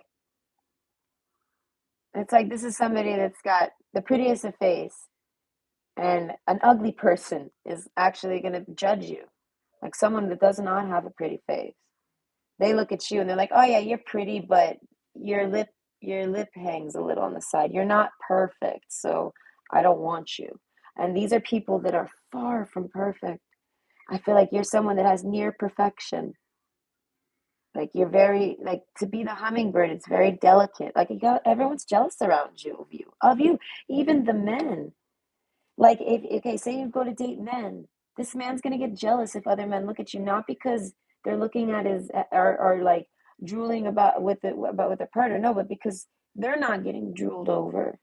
it's like this is somebody that's got the prettiest of face, and an ugly person is actually going to judge you. Like someone that does not have a pretty face, they look at you and they're like, "Oh yeah, you're pretty, but your lip your lip hangs a little on the side. You're not perfect, so I don't want you." And these are people that are far from perfect. I feel like you're someone that has near perfection. Like you're very like to be the hummingbird, it's very delicate. Like everyone's jealous around you, even the men. Like if okay, say you go to date men, this man's gonna get jealous if other men look at you, not because they're looking at his or like drooling about with their partner, no, but because they're not getting drooled over.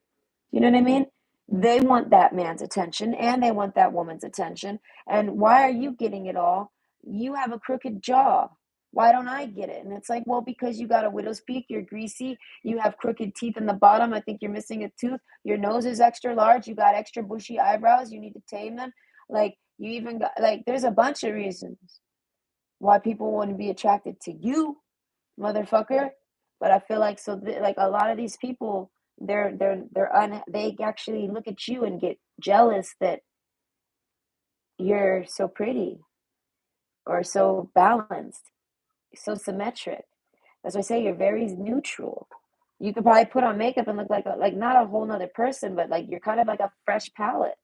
You know what I mean? They want that man's attention and they want that woman's attention. And why are you getting it all? You have a crooked jaw. Why don't I get it? And it's like, well, because you got a widow's peak, you're greasy, you have crooked teeth in the bottom. I think you're missing a tooth. Your nose is extra large. You got extra bushy eyebrows. You need to tame them. Like, you even got, like, there's a bunch of reasons why people wouldn't be attracted to you, motherfucker. But I feel like like a lot of these people, they actually look at you and get jealous that you're so pretty or so balanced, so symmetric. That's why I say you're very neutral. You could probably put on makeup and look like like not a whole nother person, but like you're kind of like a fresh palette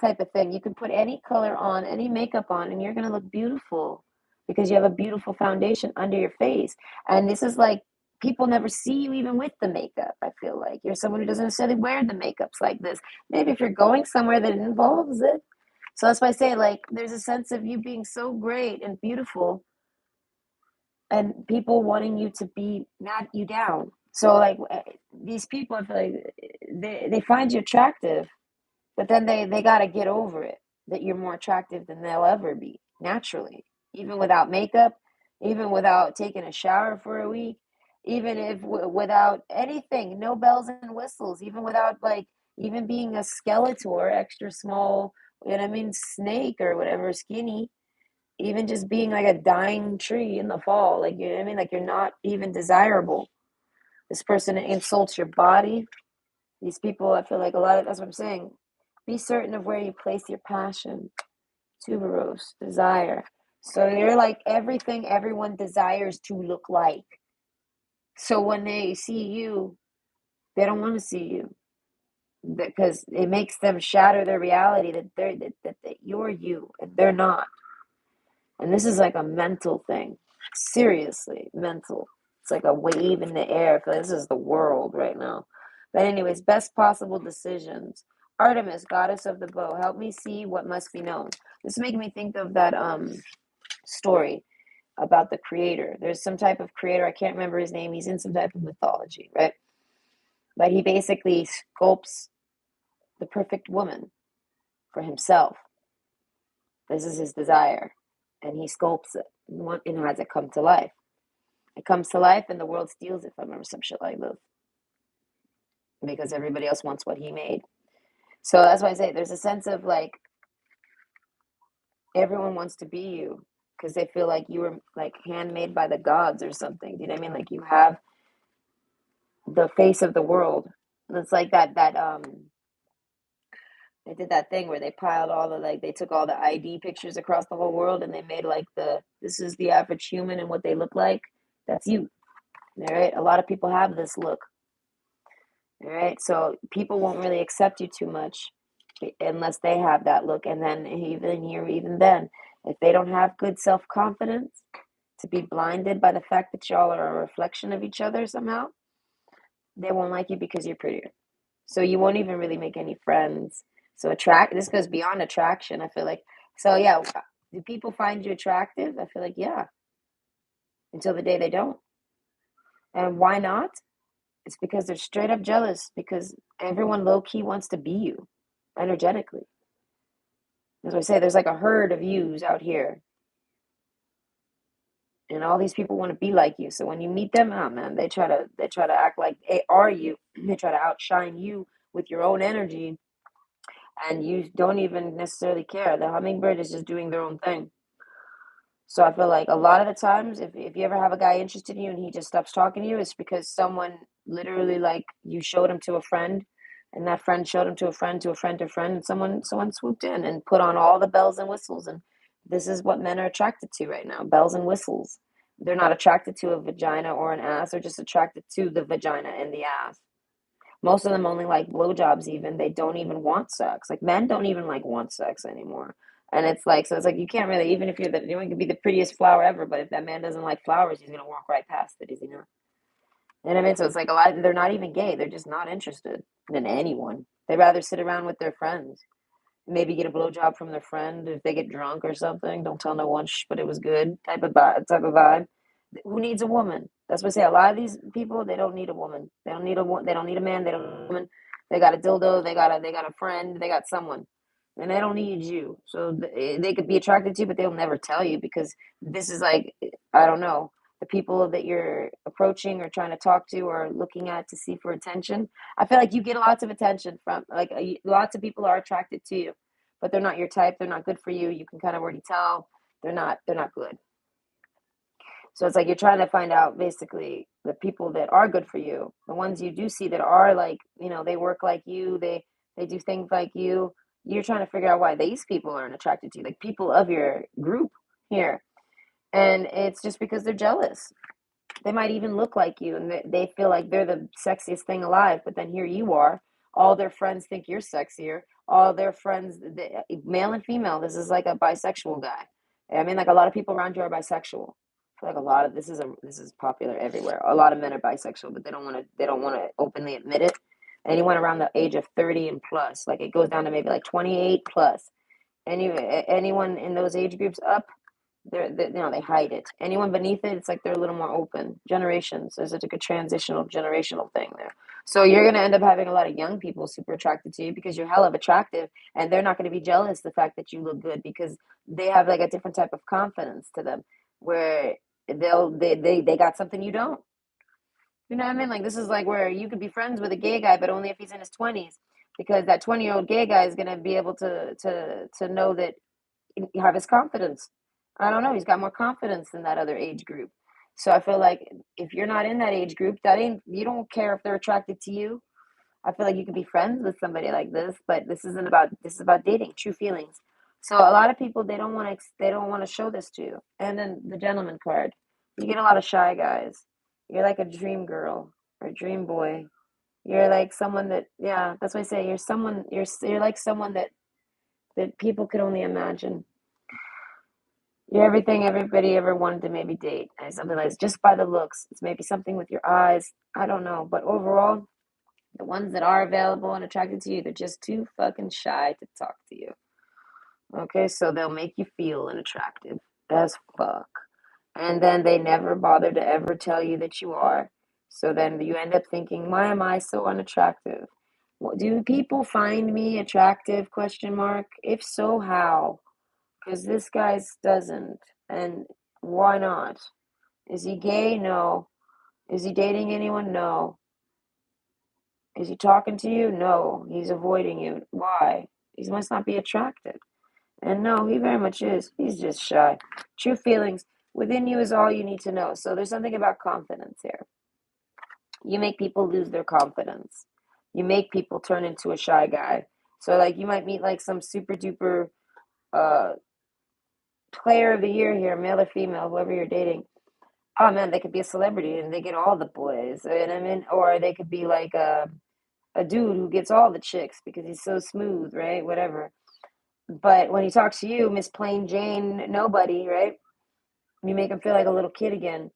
type of thing. You can put any color on, any makeup on, and you're gonna look beautiful because you have a beautiful foundation under your face. And this is like people never see you even with the makeup. I feel like you're someone who doesn't necessarily wear the makeups like this. Maybe if you're going somewhere that involves it. So that's why I say like there's a sense of you being so great and beautiful and people wanting you to be knock you down. So like these people, I feel like they find you attractive, but then they got to get over it that you're more attractive than they'll ever be naturally, even without makeup, even without taking a shower for a week, even if without anything, no bells and whistles, even without like even being a skeletor, extra small, you know what I mean, snake or whatever, skinny, even just being like a dying tree in the fall, like you know what I mean, like you're not even desirable. This person insults your body. These people, I feel like a lot of that's what I'm saying. Be certain of where you place your passion, tuberose, desire. So you're like everything everyone desires to look like. So when they see you, they don't want to see you because it makes them shatter their reality that that you're you and they're not. And this is like a mental thing. Seriously, mental. It's like a wave in the air. I feel like this is the world right now. But anyways, best possible decisions. Artemis, goddess of the bow, help me see what must be known. This is making me think of that story about the creator. There's some type of creator, I can't remember his name. He's in some type of mythology, right? But he basically sculpts the perfect woman for himself. This is his desire. And he sculpts it and has it come to life. It comes to life and the world steals it from him or some shit like this. Because everybody else wants what he made. So that's why I say there's a sense of like everyone wants to be you because they feel like you were like handmade by the gods or something. Do you know what I mean? Like you have the face of the world. It's like that they did that thing where they piled all the like they took all the ID pictures across the whole world and they made like this is the average human and what they look like. That's you. All right. A lot of people have this look. All right. So people won't really accept you too much unless they have that look. And then even then, if they don't have good self-confidence to be blinded by the fact that y'all are a reflection of each other somehow, they won't like you because you're prettier. So you won't even really make any friends. So this goes beyond attraction, I feel like. So yeah, do people find you attractive? I feel like yeah, until the day they don't. And why not? It's because they're straight up jealous because everyone low key wants to be you energetically. As I say, there's like a herd of yous out here. And all these people want to be like you. So when you meet them, oh man, they try to act like they are you. They try to outshine you with your own energy, and you don't even necessarily care. The hummingbird is just doing their own thing. So I feel like a lot of the times, if you ever have a guy interested in you and he just stops talking to you, it's because someone literally, like, you showed him to a friend, and that friend showed him to a friend to a friend to a friend, and someone swooped in and put on all the bells and whistles. And this is what men are attracted to right now: bells and whistles. They're not attracted to a vagina or an ass; they're just attracted to the vagina and the ass. Most of them only like blowjobs. Even they don't even want sex. Like, men don't even like want sex anymore. And it's like, so it's like you can't really, even if you can be the prettiest flower ever, but if that man doesn't like flowers, he's gonna walk right past it. Is he not? You know what I mean? So it's like a lot. They're not even gay. They're just not interested in anyone. They'd rather sit around with their friends, maybe get a blowjob from their friend if they get drunk or something. Don't tell no one, shh, but it was good type of vibe. Who needs a woman? That's what I say. A lot of these people, they don't need a woman. They don't need a They don't need a man. They don't need a woman. They got a dildo. They got a friend. They got someone, and they don't need you. So they could be attracted to you, but they'll never tell you, because this is like, I don't know, the people that you're approaching or trying to talk to or looking at to see for attention. I feel like you get lots of attention from, like, lots of people are attracted to you, but they're not your type. They're not good for you. You can kind of already tell they're not good. So it's like you're trying to find out basically the people that are good for you, the ones you do see that are like, they work like you, they do things like you. You're trying to figure out why these people aren't attracted to you, like people of your group here. And it's just because they're jealous. They might even look like you, and they feel like they're the sexiest thing alive, but then here you are. All their friends think you're sexier. All their friends, male and female, this is like a bisexual guy. I mean, like, a lot of people around you are bisexual. I feel like a lot of this is popular everywhere. A lot of men are bisexual, but they don't want to openly admit it. Anyone around the age of 30 and plus, like, it goes down to maybe like 28 plus. Anyone in those age groups up, they hide it. Anyone beneath it, it's like they're a little more open. Generations, there's like a transitional generational thing there. So you're gonna end up having a lot of young people super attracted to you because you're hell of attractive, and they're not gonna be jealous the fact that you look good, because they have like a different type of confidence to them, where they got something you don't. You know what I mean? Like, this is like where you could be friends with a gay guy, but only if he's in his 20s, because that 20-year-old gay guy is gonna be able to know that you have his confidence. I don't know. He's got more confidence than that other age group. So I feel like if you're not in that age group, that ain't, you don't care if they're attracted to you. I feel like you can be friends with somebody like this, but this is about dating, true feelings. So a lot of people, they don't want to show this to you. And then the gentleman card, you get a lot of shy guys. You're like a dream girl or dream boy. You're like someone that, yeah, that's what I say. You're like someone that people could only imagine. You're everything everybody ever wanted to maybe date. And something like this, just by the looks. It's maybe something with your eyes. I don't know. But overall, the ones that are available and attracted to you, they're just too fucking shy to talk to you. Okay, so they'll make you feel unattractive as fuck. And then they never bother to ever tell you that you are. So then you end up thinking, why am I so unattractive? Do people find me attractive? Question mark. If so, how? Because this guy's doesn't. And why not? Is he gay? No. Is he dating anyone? No. Is he talking to you? No. He's avoiding you. Why? He must not be attracted. And no, he very much is. He's just shy. True feelings within you is all you need to know. So there's something about confidence here. You make people lose their confidence. You make people turn into a shy guy. So, like, you might meet like some super duper uh player of the year here, male or female, whoever you're dating. Oh man, they could be a celebrity and they get all the boys. And I mean, or they could be like a dude who gets all the chicks because he's so smooth, right? Whatever. But when he talks to you, Miss Plain Jane, nobody, right? You make him feel like a little kid again.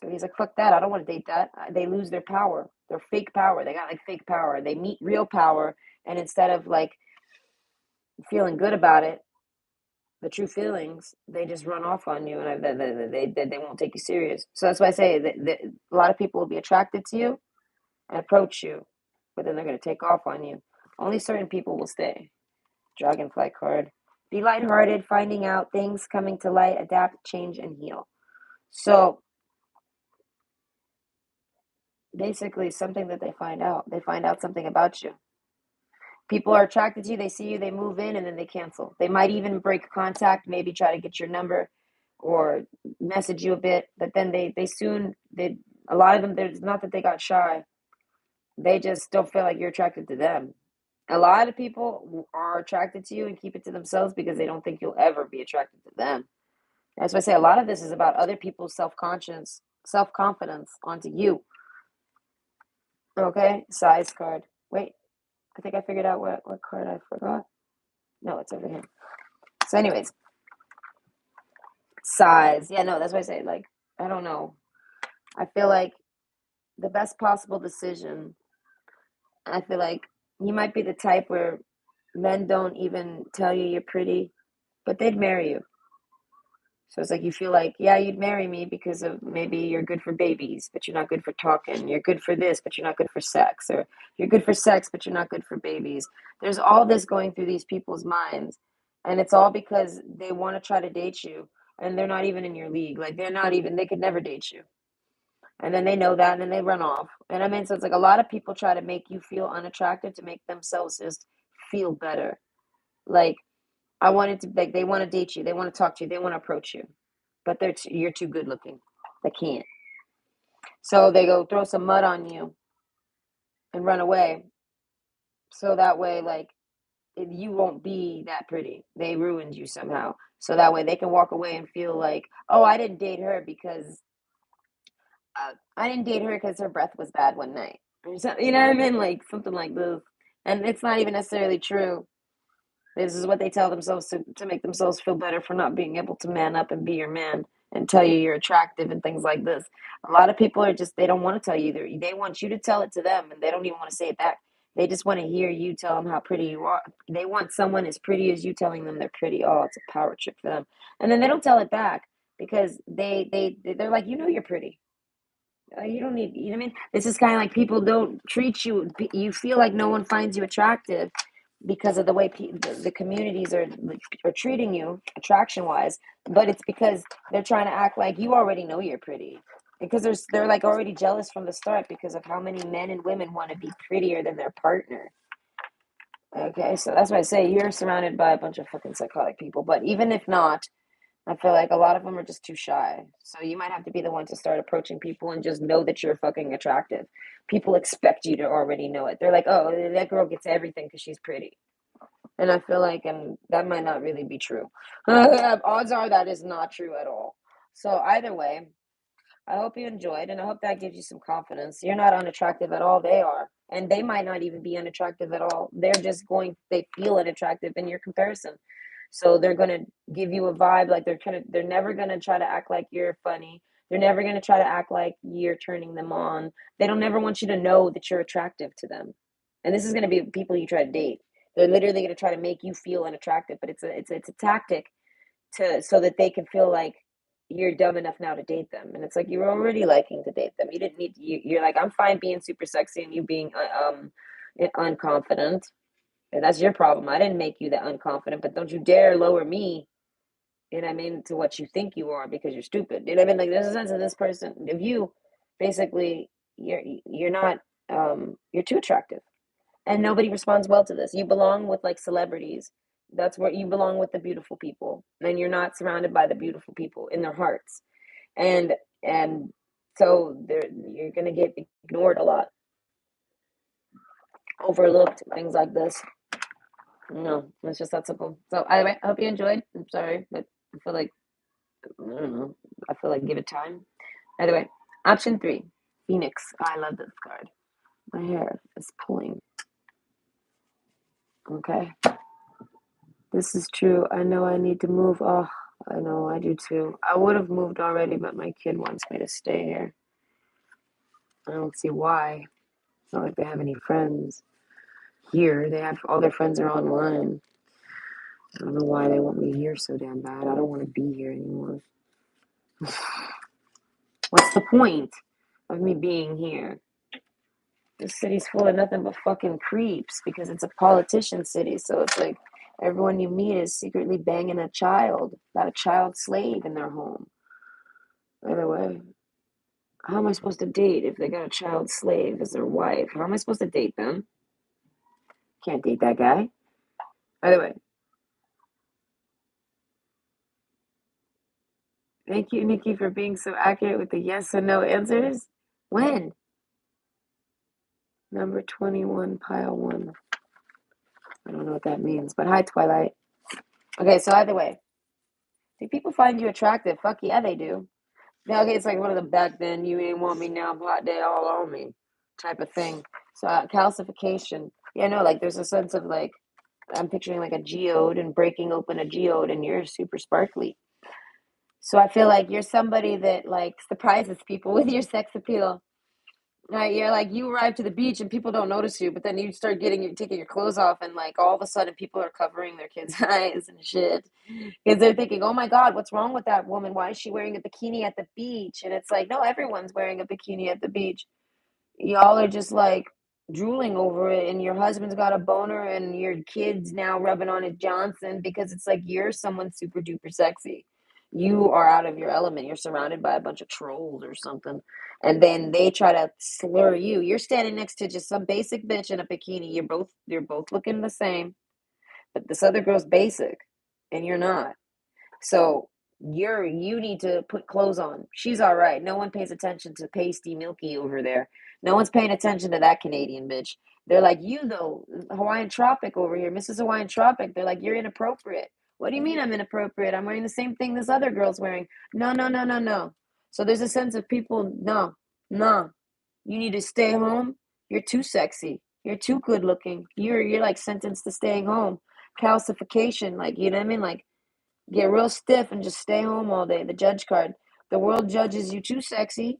So he's like, fuck that. I don't want to date that. They lose their power, their fake power. They got like fake power. They meet real power. And instead of like feeling good about it, the true feelings, they just run off on you, and they won't take you serious. So that's why I say that a lot of people will be attracted to you and approach you, but then they're going to take off on you. Only certain people will stay. Dragonfly card. Be lighthearted, finding out things coming to light, adapt, change, and heal. So basically, something that they find out something about you. People are attracted to you, they see you, they move in, and then they cancel. They might even break contact, maybe try to get your number or message you a bit, but then they soon they a lot of them, there's not that they got shy. They just don't feel like you're attracted to them. A lot of people are attracted to you and keep it to themselves because they don't think you'll ever be attracted to them. That's why I say a lot of this is about other people's self-conscious, self-confidence onto you. Okay, size card. Wait, I think I figured out what card I forgot. No, it's over here. So, anyways, size. Yeah, no, that's why I say, like, I don't know. I feel like the best possible decision, I feel like you might be the type where men don't even tell you you're pretty, but they'd marry you. So it's like you feel like, yeah, you'd marry me because of maybe you're good for babies, but you're not good for talking. You're good for this, but you're not good for sex. Or you're good for sex, but you're not good for babies. There's all this going through these people's minds. And it's all because they want to try to date you and they're not even in your league. Like they're not even, they could never date you. And then they know that and then they run off. And I mean, so it's like a lot of people try to make you feel unattractive to make themselves just feel better. Like, I wanted to like they want to date you, they want to talk to you, they want to approach you, but you're too good looking. They can't. So they go throw some mud on you and run away. So that way, like you won't be that pretty. They ruined you somehow. So that way they can walk away and feel like, oh, I didn't date her because her breath was bad one night, or something. You know what I mean? Like something like this. And it's not even necessarily true. This is what they tell themselves to make themselves feel better for not being able to man up and be your man and tell you you're attractive and things like this. A lot of people are just, they don't want to tell you. They want you to tell it to them and they don't even want to say it back. They just want to hear you tell them how pretty you are. They want someone as pretty as you telling them they're pretty. Oh, it's a power trip for them. And then they don't tell it back because they're like, you know, you're pretty. You don't need, you know what I mean? This is kind of like people don't treat you, you feel like no one finds you attractive because of the way the communities are treating you attraction wise, but it's because they're trying to act like you already know you're pretty. Because they're like already jealous from the start because of how many men and women want to be prettier than their partner. Okay, so that's why I say you're surrounded by a bunch of fucking psychotic people. But even if not, I feel like a lot of them are just too shy. So you might have to be the one to start approaching people and just know that you're fucking attractive. People expect you to already know it. They're like, oh, that girl gets everything because she's pretty. And I feel like, and that might not really be true. Odds are that is not true at all. So either way, I hope you enjoyed, and I hope that gives you some confidence. You're not unattractive at all. They are. And they might not even be unattractive at all. They feel unattractive in your comparison. So they're going to give you a vibe like they're never going to try to act like you're funny. They're never going to try to act like you're turning them on. They don't never want you to know that you're attractive to them. And this is going to be people you try to date. They're literally going to try to make you feel unattractive, but it's a tactic to so that they can feel like you're dumb enough now to date them. And it's like you're already liking to date them. You didn't need to, you're like, I'm fine being super sexy and you being unconfident. And that's your problem. I didn't make you that unconfident, but don't you dare lower me, you know what I mean, to what you think you are because you're stupid. You know what I mean? Like there's a sense of this person, of you, basically you're not you're too attractive. And nobody responds well to this. You belong with like celebrities. That's where you belong with the beautiful people. And you're not surrounded by the beautiful people in their hearts. And so you're gonna get ignored a lot, overlooked, things like this. No, it's just that simple. So anyway, I hope you enjoyed. I'm sorry, but I feel like I don't know. I feel like give it time. Anyway, option 3, Phoenix. I love this card. My hair is pulling. Okay. This is true. I know I need to move. Oh, I know I do too. I would have moved already, but my kid wants me to stay here. I don't see why. It's not like they have any friends here. They have all their friends are online. I don't know why they want me here so damn bad. I don't want to be here anymore. What's the point of me being here? This city's full of nothing but fucking creeps because it's a politician city. So it's like everyone you meet is secretly banging a child, got a child slave in their home. By the way, how am I supposed to date if they got a child slave as their wife? How am I supposed to date them? Can't date that guy. By the way, thank you, Nikki, for being so accurate with the yes and no answers. When? Number 21, pile one. I don't know what that means, but hi, Twilight. Okay, so either way, do people find you attractive? Fuck yeah, they do. Yeah, okay, it's like one of the back then, you ain't want me now, hot day all on me type of thing. So, calcification. Yeah, no, like there's a sense of like, I'm picturing like a geode and breaking open a geode and you're super sparkly. So I feel like you're somebody that like surprises people with your sex appeal. Right, you're like you arrive to the beach and people don't notice you, but then you start taking your clothes off and like all of a sudden people are covering their kids' eyes and shit because they're thinking, "Oh my God, what's wrong with that woman? Why is she wearing a bikini at the beach?" And it's like, no, everyone's wearing a bikini at the beach. Y'all are just like drooling over it, and your husband's got a boner, and your kid's now rubbing on his Johnson because it's like you're someone super duper sexy. You are out of your element. You're surrounded by a bunch of trolls or something, and then they try to slur you. You're standing next to just some basic bitch in a bikini. You're both looking the same, but this other girl's basic, and you're not. So you need to put clothes on. She's all right. No one pays attention to pasty milky over there. No one's paying attention to that Canadian bitch. They're like, you though, Hawaiian Tropic over here, Mrs. Hawaiian Tropic. They're like, you're inappropriate. What do you mean I'm inappropriate? I'm wearing the same thing this other girl's wearing. No, no, no, no, no. So there's a sense of people, no, no. You need to stay home. You're too sexy. You're too good looking. You're like sentenced to staying home. Calcification, like you know what I mean? Like get real stiff and just stay home all day. The judge card. The world judges you too sexy.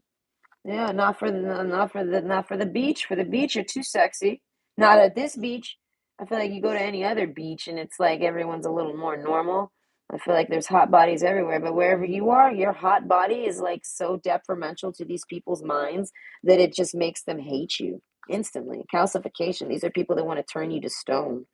Yeah, not for the beach. For the beach, you're too sexy. Not at this beach. I feel like you go to any other beach and it's like everyone's a little more normal. I feel like there's hot bodies everywhere, but wherever you are, your hot body is like so detrimental to these people's minds that it just makes them hate you instantly. Calcification. These are people that want to turn you to stone.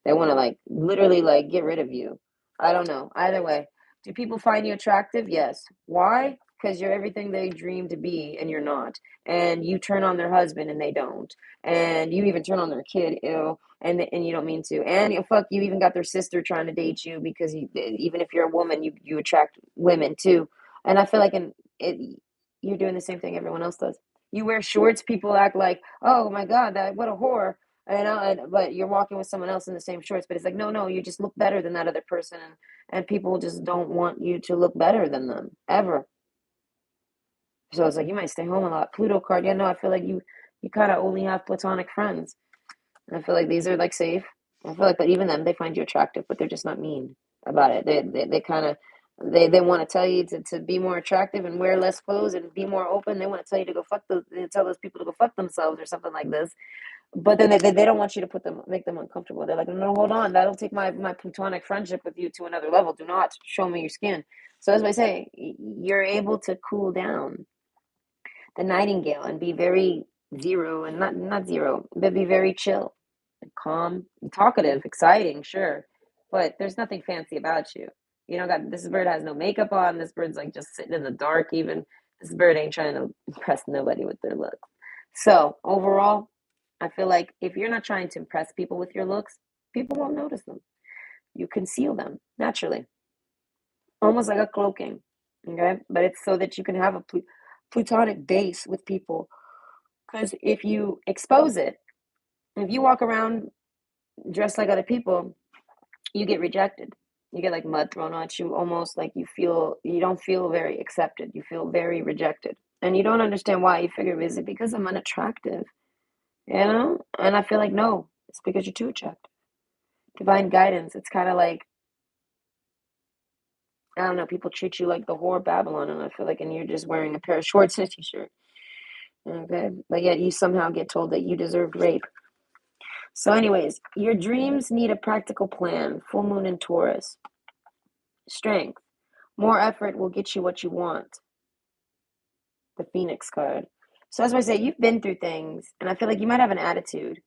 They want to like literally like get rid of you. I don't know. Either way, do people find you attractive? Yes. Why? Because you're everything they dream to be and you're not. And you turn on their husband and they don't. And you even turn on their kid, ew, and you don't mean to. And fuck, you even got their sister trying to date you because even if you're a woman, you attract women too. And I feel like you're doing the same thing everyone else does. You wear shorts, people act like, oh my God, that what a whore. But you're walking with someone else in the same shorts. But it's like, no, no, you just look better than that other person, and people just don't want you to look better than them ever. So it's like you might stay home a lot. Pluto card, yeah, no, I feel like you kind of only have platonic friends. And I feel like these are like safe. I feel like, but even them, they find you attractive, but they're just not mean about it. They kind of they want to tell you to be more attractive and wear less clothes and be more open. They want to tell you to go fuck those, they tell those people to go fuck themselves or something like this. But then they don't want you to make them uncomfortable. They're like, no, hold on, that'll take my platonic friendship with you to another level. Do not show me your skin. So as I say, you're able to cool down the nightingale and be very zero and not zero, but be very chill and calm, and talkative, exciting, sure, but there's nothing fancy about you. You know, got this bird has no makeup on. This bird's like just sitting in the dark. Even this bird ain't trying to impress nobody with their looks. So overall, I feel like if you're not trying to impress people with your looks, people won't notice them. You conceal them naturally, almost like a cloaking. Okay, but it's so that you can have a plutonic base with people. Because if you expose it, if you walk around dressed like other people, you get rejected. You get like mud thrown at you, almost like you don't feel very accepted. You feel very rejected. And you don't understand why. You figure, is it because I'm unattractive? You know? And I feel like, no, it's because you're too attractive. Divine guidance. It's kind of like, I don't know, people treat you like the whore Babylon. And I feel like, and you're just wearing a pair of shorts and a t shirt. Okay. But yet you somehow get told that you deserved rape. So, anyways, your dreams need a practical plan. Full moon in Taurus. Strength. More effort will get you what you want. The Phoenix card. So, as I say, you've been through things, and I feel like you might have an attitude.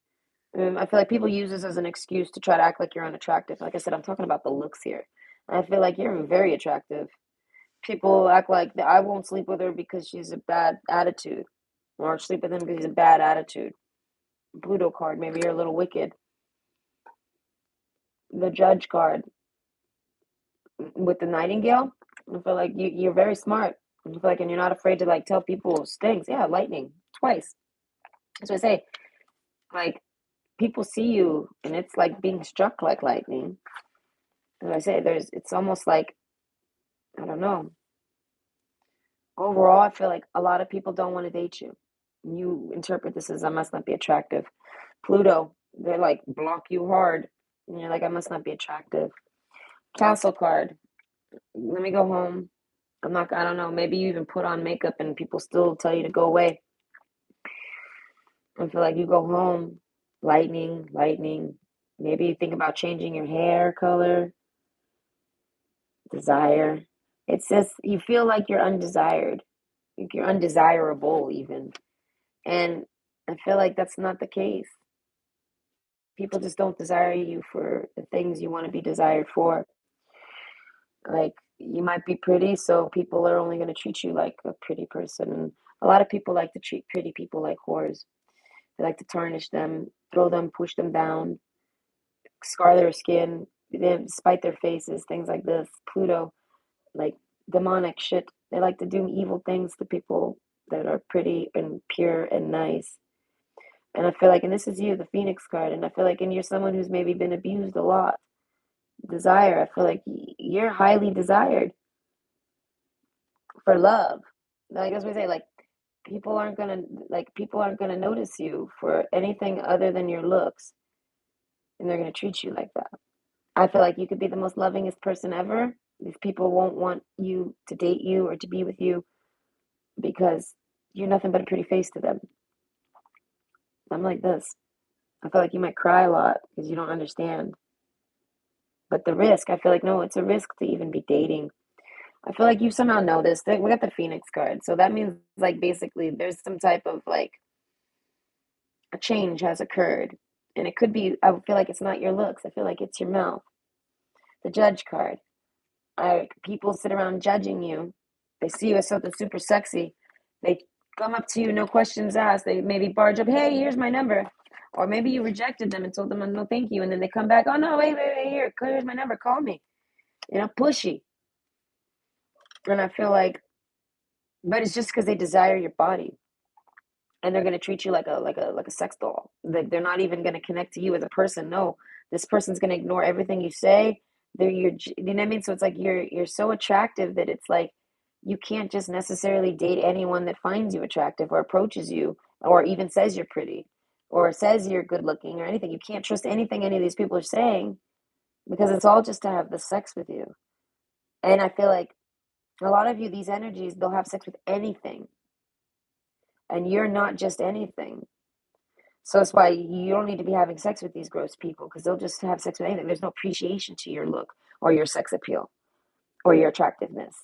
I feel like people use this as an excuse to try to act like you're unattractive. Like I said, I'm talking about the looks here. I feel like you're very attractive. People act like I won't sleep with her because she's a bad attitude, or sleep with him because he's a bad attitude. Pluto card, maybe you're a little wicked. The Judge card with the Nightingale, I feel like you're very smart. I feel like, and you're not afraid to like tell people things. Yeah, lightning twice. That's what I say. Like people see you, and it's like being struck like lightning. As I say, it's almost like I don't know. Overall, I feel like a lot of people don't want to date you. You interpret this as I must not be attractive. Pluto, they like block you hard. And you're like, I must not be attractive. Castle card. Let me go home. I don't know. Maybe you even put on makeup and people still tell you to go away. I feel like you go home. Lightning, lightning. Maybe you think about changing your hair color. Desire. It's just, you feel like you're undesired. Like you're undesirable, even. And I feel like that's not the case. People just don't desire you for the things you want to be desired for. Like you might be pretty, so people are only going to treat you like a pretty person. And a lot of people like to treat pretty people like whores. They like to tarnish them, throw them, push them down, scar their skin, spite their faces, things like this. Pluto, like demonic shit. They like to do evil things to people that are pretty and pure and nice. And I feel like, and this is you, the Phoenix card, and I feel like, and you're someone who's maybe been abused a lot. Desire, I feel like you're highly desired for love. Like as we say, like people aren't gonna notice you for anything other than your looks, and they're gonna treat you like that. I feel like you could be the most lovingest person ever. These people won't want you to date you or to be with you because you're nothing but a pretty face to them. I'm like this. I feel like you might cry a lot because you don't understand. But the risk, I feel like no, it's a risk to even be dating. I feel like you somehow know this. We got the Phoenix card. So that means like basically there's some type of like a change has occurred. And it could be, I feel like it's not your looks. I feel like it's your mouth. The Judge card. People sit around judging you. They see you as something super sexy. They come up to you, no questions asked. They maybe barge up, hey, here's my number. Or maybe you rejected them and told them, no, thank you. And then they come back, oh, no, wait, here, here's my number, call me. Pushy. And I feel like, but it's just because they desire your body. And they're going to treat you like a sex doll. They're not even going to connect to you as a person. No, this person's going to ignore everything you say. You know what I mean? So it's like you're so attractive that it's like you can't just necessarily date anyone that finds you attractive or approaches you or even says you're pretty or says you're good looking or anything. You can't trust anything any of these people are saying because it's all just to have the sex with you. And I feel like a lot of you, these energies, they'll have sex with anything. And you're not just anything. So that's why you don't need to be having sex with these gross people because they'll just have sex with anything. There's no appreciation to your look or your sex appeal or your attractiveness.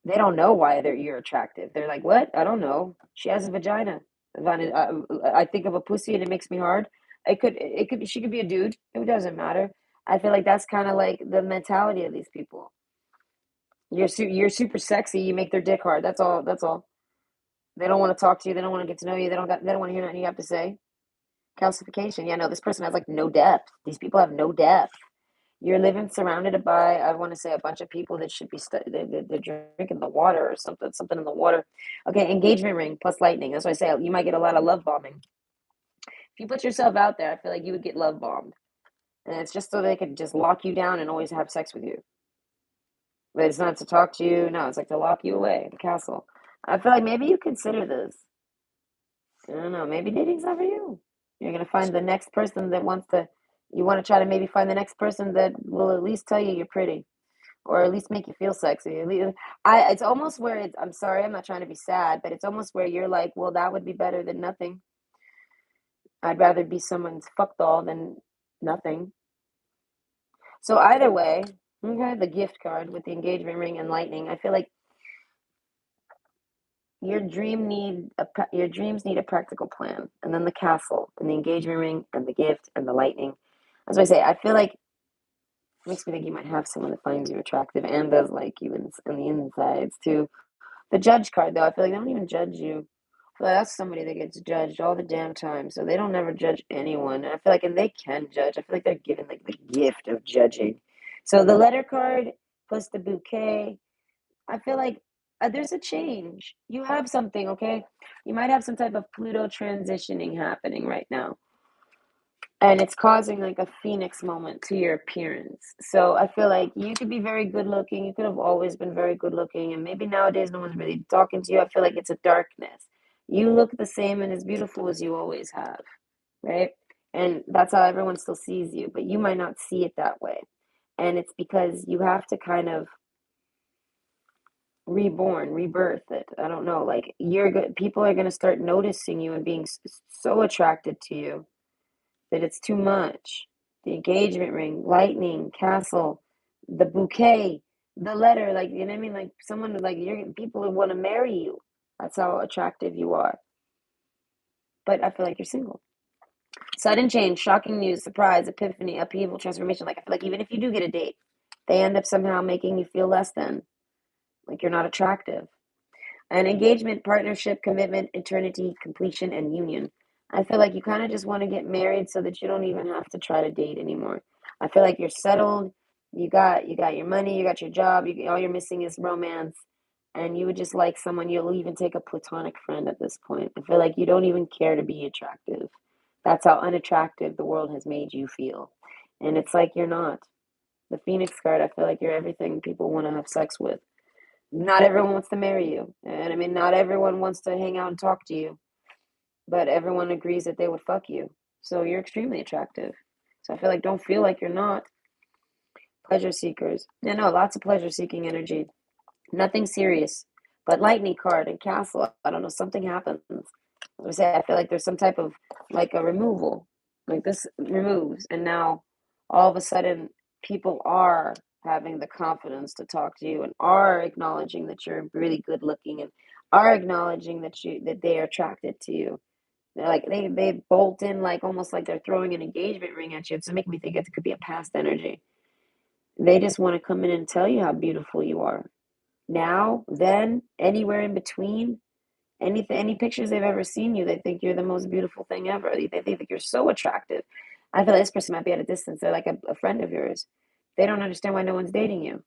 They don't know why you're attractive. They're like, what? I don't know. She has a vagina. I think of a pussy and it makes me hard. It could be, she could be a dude. It doesn't matter. I feel like that's kind of like the mentality of these people. You're super sexy. You make their dick hard. That's all. That's all. They don't want to talk to you. They don't want to get to know you. They don't want to hear nothing you have to say. Calcification. Yeah, no, this person has like no depth. These people have no depth. You're living surrounded by, I want to say, a bunch of people that should be they're drinking the water or something in the water. Okay, engagement ring plus lightning. That's why I say you might get a lot of love bombing. If you put yourself out there, I feel like you would get love bombed, and it's just so they could just lock you down and always have sex with you. But it's not to talk to you. No, it's like to lock you away, the castle. I feel like maybe you consider this. I don't know. Maybe dating's not for you. You're gonna find the next person that wants to. You want to try to maybe find the next person that will at least tell you you're pretty, or at least make you feel sexy. It's almost where it's. I'm sorry, I'm not trying to be sad, but it's almost where you're like, well, that would be better than nothing. I'd rather be someone's fuck doll than nothing. So either way, okay, the gift card with the engagement ring and lightning. I feel like your dreams need a practical plan, and then the castle and the engagement ring and the gift and the lightning. As I say, I feel like Makes me think you might have someone that finds you attractive and does like you on the insides too. The judge card, though, I feel like they don't even judge you. Well, that's somebody that gets judged all the damn time, so they don't ever judge anyone. And I feel like, and they can judge. I feel like they're given like the gift of judging. So the letter card plus the bouquet, I feel like there's a change. You have something, okay? You might have some type of Pluto transitioning happening right now, and it's causing like a phoenix moment to your appearance. So I feel like you could be very good looking. You could have always been very good looking, and maybe nowadays no one's really talking to you. I feel like it's a darkness. You look the same and as beautiful as you always have, right? And that's how everyone still sees you, but you might not see it that way. And it's because you have to kind of reborn, rebirth it. I don't know. Like you're good. People are going to start noticing you and being so attracted to you that it's too much. The engagement ring, lightning, castle, the bouquet, the letter, like you know what I mean? Like someone like you're people who want to marry you. That's how attractive you are. But I feel like you're single. Sudden change, shocking news, surprise, epiphany, upheaval, transformation. Like I feel like even if you do get a date, they end up somehow making you feel less than, like you're not attractive. An engagement, partnership, commitment, eternity, completion, and union. I feel like you kind of just want to get married so that you don't even have to try to date anymore. I feel like you're settled. You got your money. You got your job. All you're missing is romance, and you would just like someone. You'll even take a platonic friend at this point. I feel like you don't even care to be attractive. That's how unattractive the world has made you feel, and it's like you're not. The Phoenix card. I feel like you're everything people want to have sex with. Not everyone wants to marry you. And I mean, not everyone wants to hang out and talk to you, but everyone agrees that they would fuck you. So you're extremely attractive. So I feel like don't feel like you're not. Pleasure seekers. Yeah, no, lots of pleasure seeking energy. Nothing serious. But lightning card and castle, I don't know, something happens. I say I feel like there's some type of like a removal. Like this removes and now all of a sudden people are having the confidence to talk to you and are acknowledging that you're really good looking and are acknowledging that they are attracted to you. They're like they bolt in like almost like they're throwing an engagement ring at you. It's making me think it could be a past energy. They just want to come in and tell you how beautiful you are. Now, then, anywhere in between, any pictures they've ever seen you, they think you're the most beautiful thing ever. They think you're so attractive. I feel like this person might be at a distance. They're like a friend of yours. They don't understand why no one's dating you.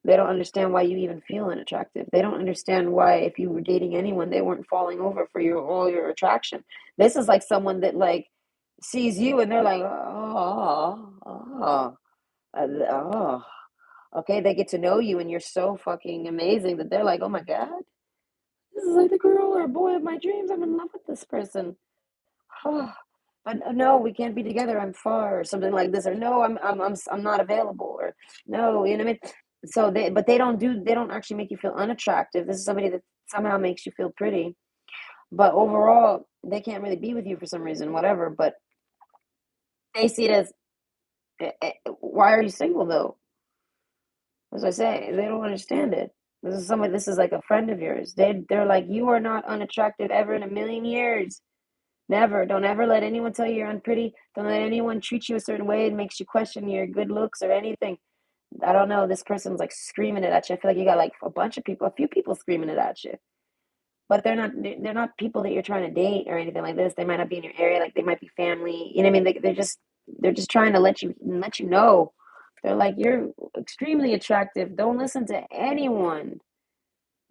They don't understand why you even feel unattractive. They don't understand why if you were dating anyone, they weren't falling over for your all your attraction. This is like someone that like sees you and they're like, oh. Okay, they get to know you and you're so fucking amazing that they're like, oh my God, this is like the girl or boy of my dreams. I'm in love with this person. Oh, but no, we can't be together. I'm far, or something like this, or no, I'm not available, or no, you know what I mean. So but they don't actually make you feel unattractive. This is somebody that somehow makes you feel pretty, but overall, they can't really be with you for some reason, whatever. But they see it as, why are you single though? As I say, they don't understand it. This is somebody. This is like a friend of yours. They're like, you are not unattractive ever in a million years. Never. Don't ever let anyone tell you you're unpretty. Don't let anyone treat you a certain way and makes you question your good looks or anything. I don't know. This person's like screaming it at you. I feel like you got like a bunch of people, a few people screaming it at you. But they're not people that you're trying to date or anything like this. They might not be in your area. Like they might be family. You know what I mean? They're just trying to let you know. They're like, you're extremely attractive. Don't listen to anyone.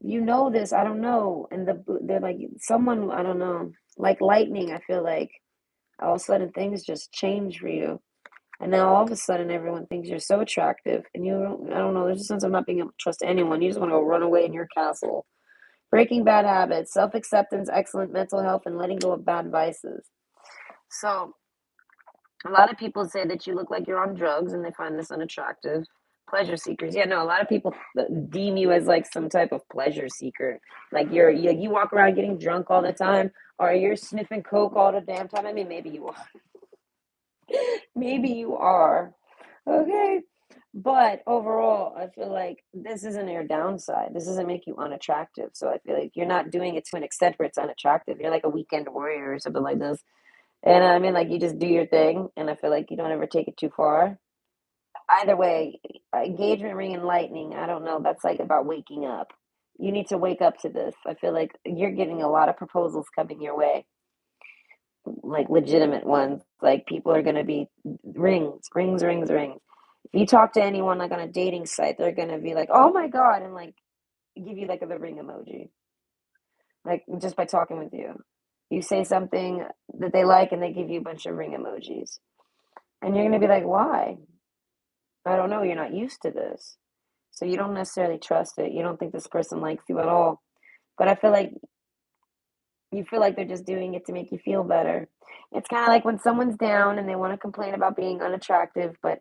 You know this. I don't know. And they're like someone. I don't know. Like lightning. I feel like all of a sudden things just change for you. And now all of a sudden everyone thinks you're so attractive and I don't know, there's a sense of not being able to trust anyone. You just want to go run away in your castle. Breaking bad habits, self-acceptance, excellent mental health, and letting go of bad vices. So a lot of people say that you look like you're on drugs and they find this unattractive. Pleasure seekers. Yeah, no, a lot of people deem you as like some type of pleasure seeker. Like you walk around getting drunk all the time or you're sniffing coke all the damn time. I mean, maybe you are. Maybe you are. Okay. But overall, I feel like this isn't your downside. This doesn't make you unattractive. So I feel like you're not doing it to an extent where it's unattractive. You're like a weekend warrior or something like this. And I mean, like, you just do your thing. And I feel like you don't ever take it too far. Either way, engagement ring and lightning, I don't know. That's like about waking up. You need to wake up to this. I feel like you're getting a lot of proposals coming your way, like legitimate ones. Like people are going to be rings, rings, rings, rings. If you talk to anyone like on a dating site, they're going to be like, "Oh my God," and like give you like the ring emoji, like just by talking with you. You say something that they like, and they give you a bunch of ring emojis, and you're going to be like, "Why?" I don't know. You're not used to this. So you don't necessarily trust it. You don't think this person likes you at all. But I feel like you feel like they're just doing it to make you feel better. It's kind of like when someone's down and they want to complain about being unattractive, but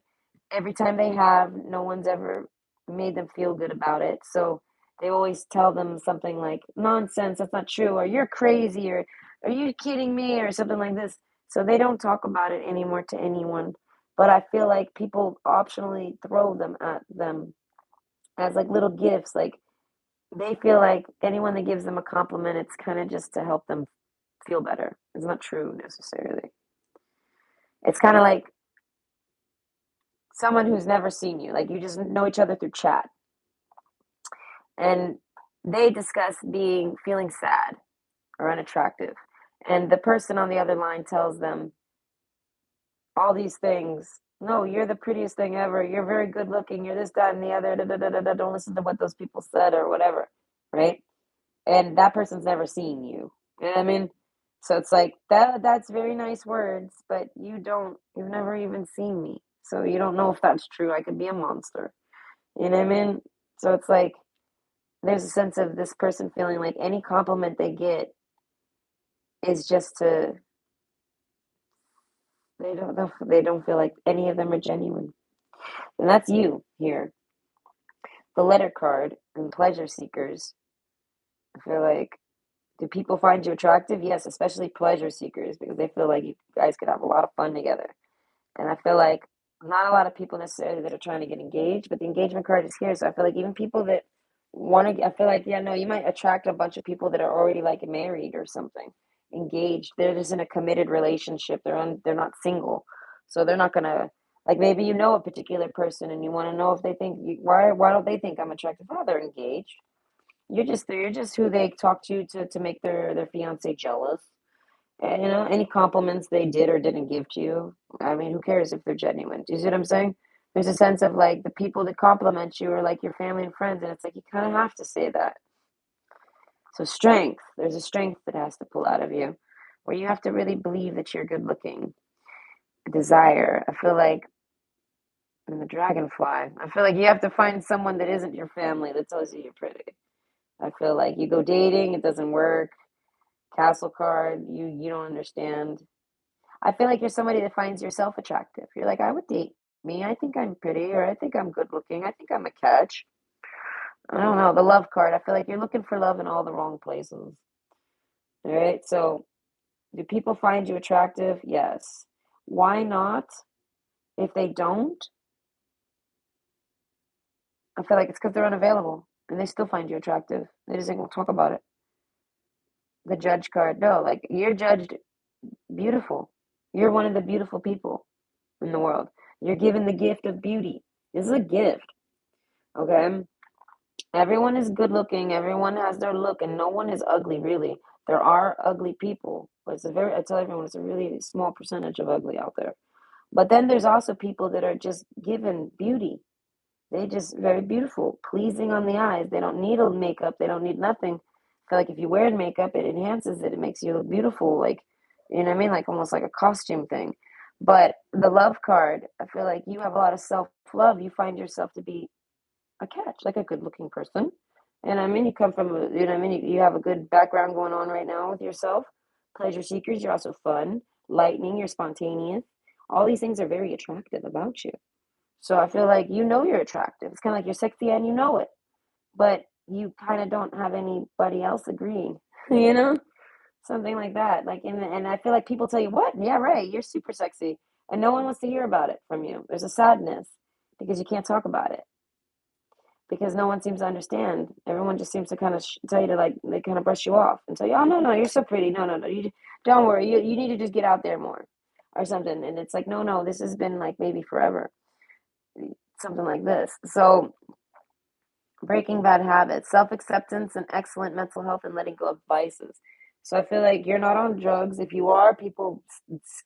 every time they have, no one's ever made them feel good about it. So they always tell them something like, nonsense, that's not true, or you're crazy, or are you kidding me, or something like this. So they don't talk about it anymore to anyone. But I feel like people optionally throw them at them as like little gifts. Like they feel like anyone that gives them a compliment, it's kind of just to help them feel better. It's not true necessarily. It's kind of like someone who's never seen you, like you just know each other through chat, and they discuss being feeling sad or unattractive, and the person on the other line tells them all these things. No, you're the prettiest thing ever. You're very good looking. You're this, that, and the other. Da, da, da, da, da. Don't listen to what those people said or whatever, right? And that person's never seen you. You know what I mean? So it's like that's very nice words, but you've never even seen me. So you don't know if that's true. I could be a monster. You know what I mean? So it's like there's a sense of this person feeling like any compliment they get is just to they don't feel like any of them are genuine. And that's you here. The letter card and pleasure seekers. I feel like do people find you attractive? Yes, especially pleasure seekers because they feel like you guys could have a lot of fun together. And I feel like not a lot of people necessarily that are trying to get engaged, but the engagement card is here. So I feel like even people that want to, I feel like, yeah, no, you might attract a bunch of people that are already like married or something, engaged. They're just in a committed relationship. They're not single. So they're not gonna, like maybe you know a particular person and you want to know if they think why don't they think I'm attractive? Oh, they're engaged. You're just who they talk to make their fiance jealous. And, any compliments they did or didn't give to you. I mean, who cares if they're genuine? Do you see what I'm saying? There's a sense of like the people that compliment you are like your family and friends, and it's like you kind of have to say that. So strength, there's a strength that has to pull out of you, where you have to really believe that you're good looking. Desire, I feel like in the dragonfly, I feel like you have to find someone that isn't your family that tells you you're pretty. I feel like you go dating, it doesn't work. Castle card, you don't understand. I feel like you're somebody that finds yourself attractive. You're like, I would date me. I think I'm pretty, or I think I'm good looking. I think I'm a catch. I don't know. The love card. I feel like you're looking for love in all the wrong places. All right. So, do people find you attractive? Yes. Why not? If they don't, I feel like it's because they're unavailable and they still find you attractive. They just ain't gonna talk about it. The judge card. No, like you're judged beautiful. You're one of the beautiful people in the world. You're given the gift of beauty. This is a gift. Okay. Everyone is good looking, everyone has their look, and no one is ugly, really. There are ugly people, but I tell everyone it's a really small percentage of ugly out there. But then there's also people that are just given beauty. They just very beautiful, pleasing on the eyes. They don't need a makeup, they don't need nothing. I feel like if you wear makeup, it enhances it, it makes you look beautiful, like, you know what I mean? Like almost like a costume thing. But the love card, I feel like you have a lot of self love. You find yourself to be a catch, like a good looking person. And I mean, you come from, you know what I mean? You have a good background going on right now with yourself. Pleasure seekers, you're also fun, lightning, you're spontaneous. All these things are very attractive about you. So I feel like you know you're attractive. It's kind of like you're sexy and you know it, but you kind of don't have anybody else agreeing, you know? Something like that. Like, and I feel like people tell you, what? Yeah, right. You're super sexy. And no one wants to hear about it from you. There's a sadness because you can't talk about it because no one seems to understand. Everyone just seems to kind of tell you to like they kind of brush you off and tell you, "Oh no, no, you're so pretty. No, no, no, you don't worry. You need to just get out there more, or something." And it's like, no, no, this has been like maybe forever. something like this. So breaking bad habits, self-acceptance and excellent mental health and letting go of vices. So I feel like you're not on drugs. If you are, people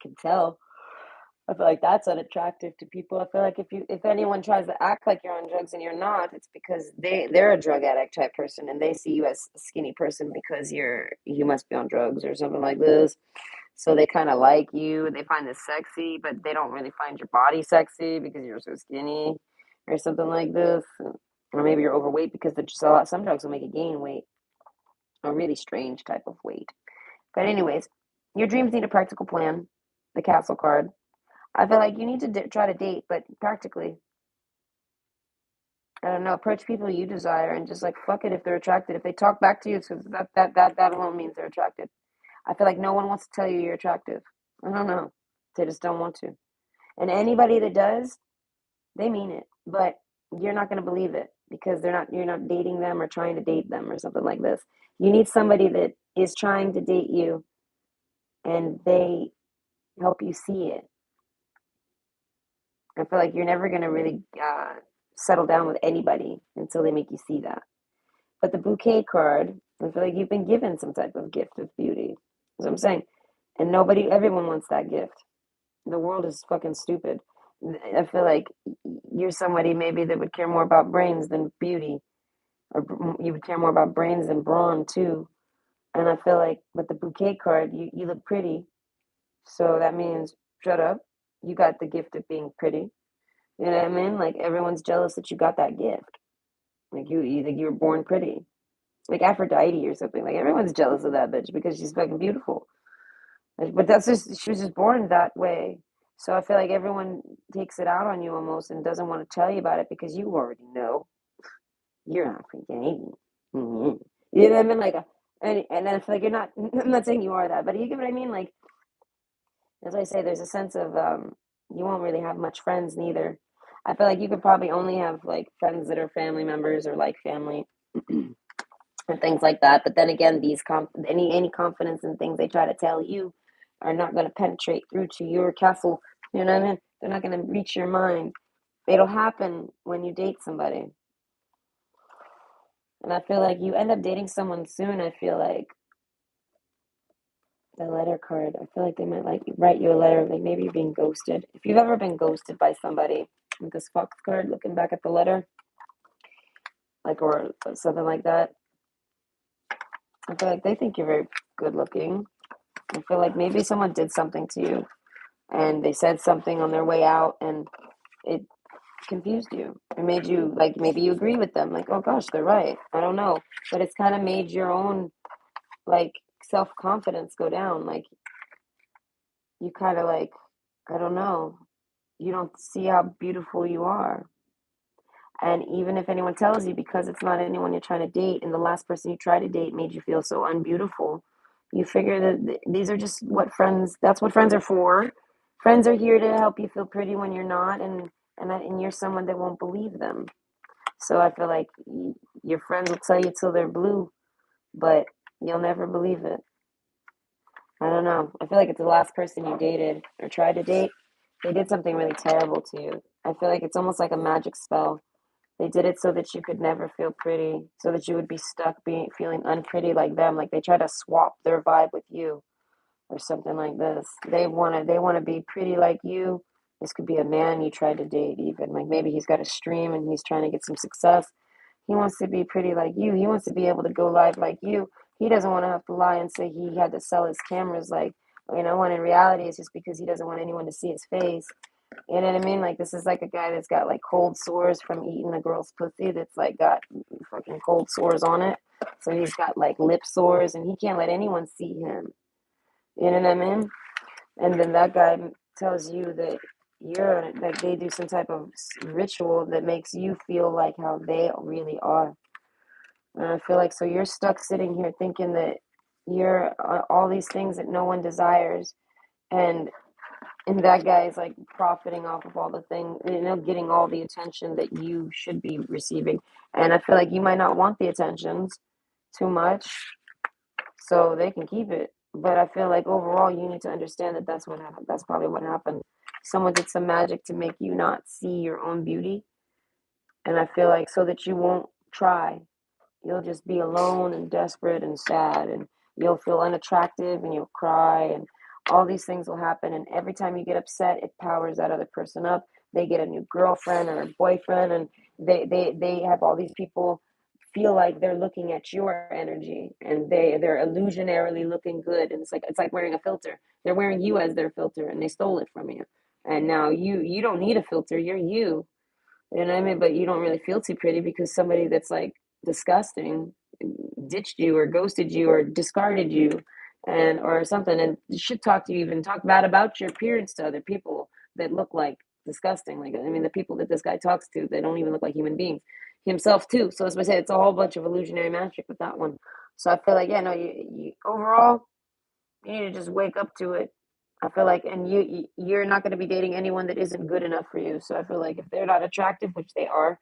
can tell. I feel like that's unattractive to people. I feel like if anyone tries to act like you're on drugs and you're not, it's because they're a drug addict type person and they see you as a skinny person because you must be on drugs or something like this. So they kind of like you. They find this sexy, but they don't really find your body sexy because you're so skinny or something like this. Or maybe you're overweight because they're just a lot. Some drugs will make you gain weight, a really strange type of weight. But anyways, your dreams need a practical plan. The castle card. I feel like you need to try to date, but practically. I don't know. Approach people you desire and just like fuck it if they're attracted. If they talk back to you, so that alone means they're attracted. I feel like no one wants to tell you you're attractive. I don't know. They just don't want to. And anybody that does, they mean it. But you're not going to believe it because you're not dating them or trying to date them or something like this. You need somebody that is trying to date you and they help you see it. I feel like you're never going to really settle down with anybody until they make you see that. But the bouquet card, I feel like you've been given some type of gift of beauty. That's what I'm saying. And everyone wants that gift. The world is fucking stupid. I feel like you're somebody maybe that would care more about brains than beauty, or you would care more about brains than brawn too. And I feel like with the bouquet card, you look pretty, so that means shut up. You got the gift of being pretty. You know what I mean? Like everyone's jealous that you got that gift. Like you think you were born pretty, like Aphrodite or something. Like everyone's jealous of that bitch because she's fucking beautiful. But that's just she was just born that way. So I feel like everyone takes it out on you almost and doesn't want to tell you about it because you already know you're Aphrodite. Mm-hmm. You know what I mean? Like, and I feel like you're not. I'm not saying you are that, but you get what I mean. Like, as I say, there's a sense of you won't really have much friends neither. I feel like you could probably only have like friends that are family members or like family and things like that. But then again, any confidence in things they try to tell you are not going to penetrate through to your castle. You know what I mean? They're not going to reach your mind. It'll happen when you date somebody. And I feel like you end up dating someone soon. I feel like the letter card. I feel like they might like write you a letter, like maybe you're being ghosted. If you've ever been ghosted by somebody, with this fox card, looking back at the letter, like or something like that, I feel like they think you're very good looking. I feel like maybe someone did something to you, and they said something on their way out, and it confused you. It made you like maybe you agree with them, like oh gosh, they're right. I don't know, but it's kind of made your own like self confidence go down. Like you kind of like I don't know. You don't see how beautiful you are. And even if anyone tells you, because it's not anyone you're trying to date, and the last person you tried to date made you feel so unbeautiful, you figure that these are just that's what friends are for. Friends are here to help you feel pretty when you're not, and you're someone that won't believe them. So I feel like your friends will tell you till they're blue, but you'll never believe it. I don't know. I feel like it's the last person you dated or tried to date. They did something really terrible to you. I feel like it's almost like a magic spell. They did it so that you could never feel pretty, so that you would be stuck being feeling unpretty like them. Like they try to swap their vibe with you or something like this. They wanna be pretty like you. This could be a man you tried to date even. Like maybe he's got a stream and he's trying to get some success. He wants to be pretty like you. He wants to be able to go live like you. He doesn't want to have to lie and say he had to sell his cameras like when in reality it's just because he doesn't want anyone to see his face. You know what I mean? Like this is like a guy that's got like cold sores from eating a girl's pussy that's like got fucking cold sores on it. So he's got like lip sores and he can't let anyone see him. You know what I mean? And then that guy tells you that they do some type of ritual that makes you feel like how they really are. And I feel like so you're stuck sitting here thinking that you're all these things that no one desires, and that guy is like profiting off of all the things, getting all the attention that you should be receiving. And I feel like you might not want the attentions too much, so they can keep it. But I feel like overall, you need to understand that that's what happened. That's probably what happened. Someone did some magic to make you not see your own beauty, And I feel like so that you won't try, you'll just be alone and desperate and sad, and you'll feel unattractive and you'll cry, and all these things will happen. And every time you get upset, it powers that other person up. They get a new girlfriend or a boyfriend, and they have all these people feel like they're looking at your energy, and they're illusionarily looking good. And it's like wearing a filter. They're wearing you as their filter, and they stole it from you. And now you don't need a filter. You're you. You know what I mean? But you don't really feel too pretty because somebody that's like disgusting ditched you or ghosted you or discarded you and or something, and should talk to you, even talk bad about your appearance to other people that look like disgusting. Like, I mean, the people that this guy talks to, they don't even look like human beings. Himself too. So as I said, it's a whole bunch of illusionary magic with that one. So I feel like, yeah, no, you overall you need to just wake up to it. I feel like, and you're not going to be dating anyone that isn't good enough for you. So I feel like if they're not attractive, which they are,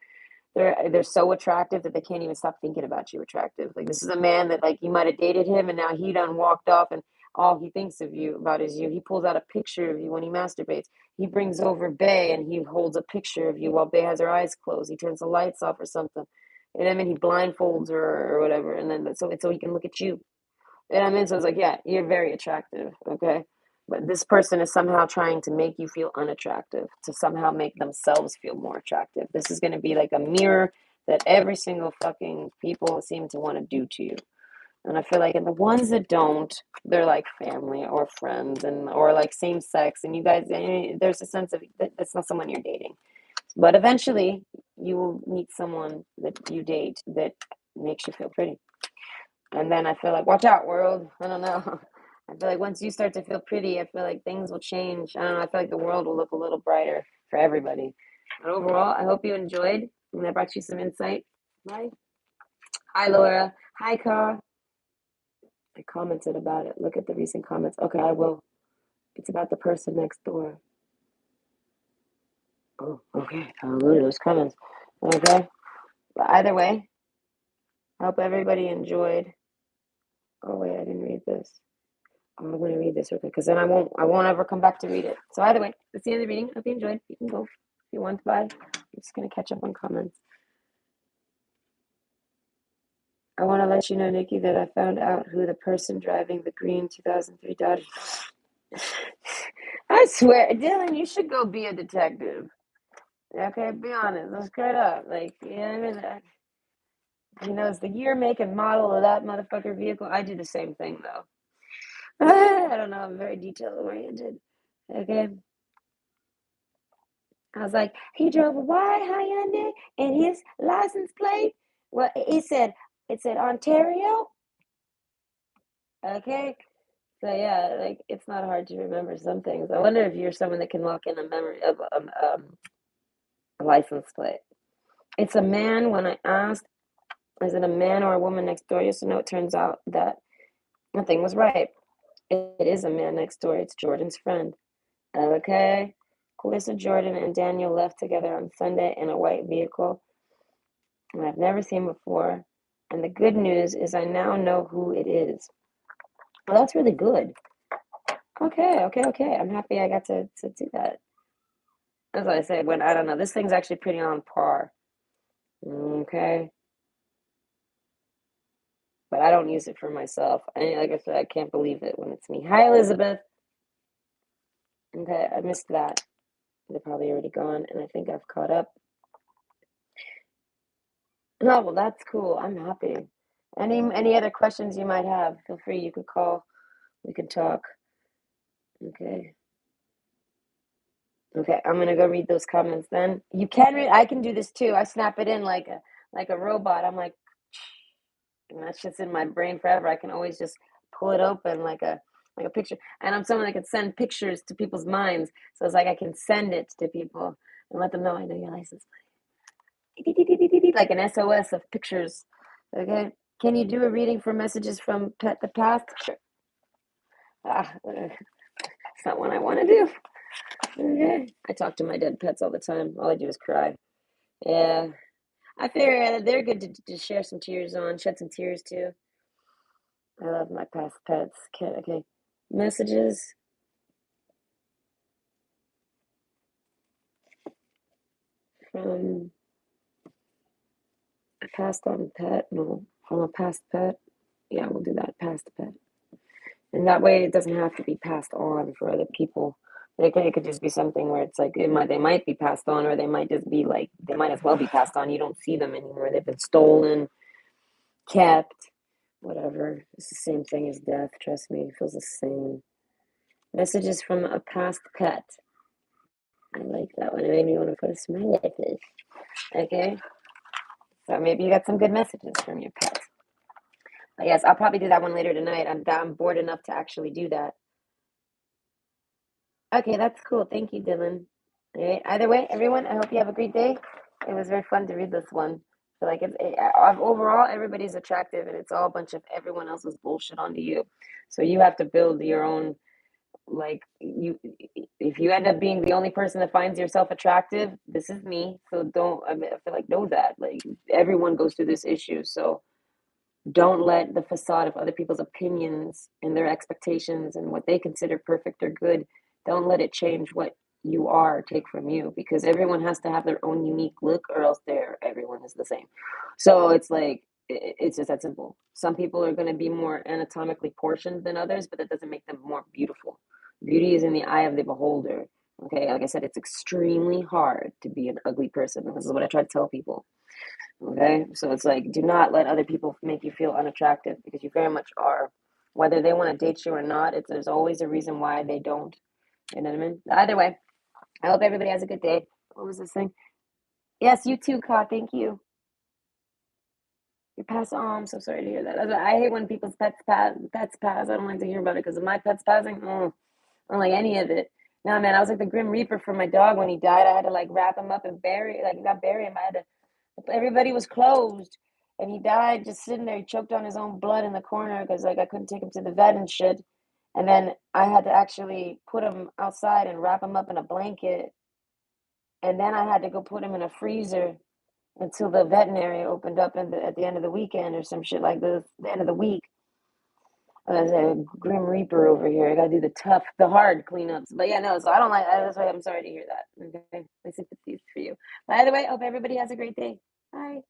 they're so attractive that they can't even stop thinking about you attractive. Like, this is a man that, like, you might have dated him and now he done walked off, and all he thinks of you about is you. He pulls out a picture of you when he masturbates. He brings over Bay and he holds a picture of you while Bay has her eyes closed. He turns the lights off or something. And I mean, he blindfolds her or whatever, and then so he can look at you. And I mean, so it's like, yeah, you're very attractive, okay? But this person is somehow trying to make you feel unattractive, to somehow make themselves feel more attractive. This is going to be like a mirror that every single fucking people seem to want to do to you. And I feel like, and the ones that don't, they're like family or friends, and or like same sex. And you guys, there's a sense of that that's not someone you're dating. But eventually, you will meet someone that you date that makes you feel pretty. And then I feel like, watch out, world. I don't know. I feel like once you start to feel pretty, I feel like things will change. I don't know. I feel like the world will look a little brighter for everybody. But overall, I hope you enjoyed and I brought you some insight. Bye. Hi, Laura. Hi, Ka. I commented about it. Look at the recent comments. Okay, I will. It's about the person next door. Oh, okay. I'll go to those comments. Okay. But either way, I hope everybody enjoyed. Oh, wait, I didn't read this. I'm going to read this real quick because then I won't ever come back to read it. So either way, that's the end of the reading. Hope you enjoyed. You can go if you want to buy. I'm just going to catch up on comments. I want to let you know, Nikki, that I found out who the person driving the green 2003 Dodge. I swear, Dylan, you should go be a detective. Okay, be honest. Let's straight up. Like, you know what I mean? He knows the year, make, and model of that motherfucker vehicle. I do the same thing, though. I don't know. I'm very detail oriented. Okay. I was like, he drove a white Hyundai and his license plate. Well, it said Ontario. Okay. So yeah, like it's not hard to remember some things. I wonder if you're someone that can lock in a memory of a license plate. It's a man. When I asked, is it a man or a woman next door? Yes or no? It turns out that nothing was right. It is a man next door. It's Jordan's friend. Okay. Clarissa Jordan and Daniel left together on Sunday in a white vehicle, and I've never seen before. And the good news is I now know who it is. Well, that's really good. Okay. I'm happy I got to do that. That's what I say. When I don't know, this thing's actually pretty on par. Okay. But I don't use it for myself. Like I said, I can't believe it when it's me. Hi, Elizabeth. Okay, I missed that. They're probably already gone, and I think I've caught up. No, well, that's cool. I'm happy. Any other questions you might have, feel free. You could call. We can talk. Okay. Okay, I'm gonna go read those comments then. You can read. I can do this too. I snap it in like a robot. I'm like, and that shit's in my brain forever. I can always just pull it open like a picture. And I'm someone that can send pictures to people's minds. So it's like I can send it to people and let them know I know your license plate. Like an SOS of pictures. Okay. Can you do a reading for messages from Pet the Past? Sure. It's not what I want to do. Okay. I talk to my dead pets all the time. All I do is cry. Yeah. I figure they're good to share some tears on, shed some tears too. I love my past pets. Okay. Messages from passed on pet? No, from a past pet. Yeah, we'll do that. Past pet. And that way it doesn't have to be passed on for other people. It could just be something where it's like they might be passed on, or they might just be like they might as well be passed on. You don't see them anymore. They've been stolen, kept, whatever. It's the same thing as death. Trust me, it feels the same. Messages from a past pet. I like that one. It made me want to put a smiley face. Okay, so maybe you got some good messages from your pet. But yes, I'll probably do that one later tonight. I'm bored enough to actually do that. Okay, that's cool. Thank you, Dylan. All right. Either way, everyone, I hope you have a great day. It was very fun to read this one. So, like, overall, everybody's attractive, and it's all a bunch of everyone else's bullshit onto you. So you have to build your own. Like, if you end up being the only person that finds yourself attractive, this is me. So don't. I mean, I feel like know that. Like, everyone goes through this issue. So don't let the facade of other people's opinions and their expectations and what they consider perfect or good, don't let it change what you are, take from you, because everyone has to have their own unique look, or else everyone is the same. So it's like it's just that simple. Some people are going to be more anatomically portioned than others, but that doesn't make them more beautiful. Beauty is in the eye of the beholder. Okay, like I said, it's extremely hard to be an ugly person. This is what I try to tell people. Okay, so it's like, do not let other people make you feel unattractive, because you very much are. Whether they want to date you or not, there's always a reason why they don't. You know what I mean? Either way, I hope everybody has a good day. What was this thing? Yes, you too, Ka. Thank you. Your pass. Oh, I'm so sorry to hear that. I hate when people's pets pass. Pets pass. I don't like to hear about it because of my pets passing. I don't like any of it. No, man, I was like the Grim Reaper for my dog when he died. I had to like wrap him up and bury, like not bury him. I had to. Everybody was closed, and he died just sitting there. He choked on his own blood in the corner because like I couldn't take him to the vet and shit. And then I had to actually put him outside and wrap him up in a blanket, and then I had to go put him in a freezer until the veterinary opened up at the end of the weekend or some shit like this, the end of the week. I was a Grim Reaper over here. I gotta do the hard cleanups. But yeah, no, so I don't like that's why I'm sorry to hear that. Okay. My sympathies for you. By the way, I hope everybody has a great day. Bye.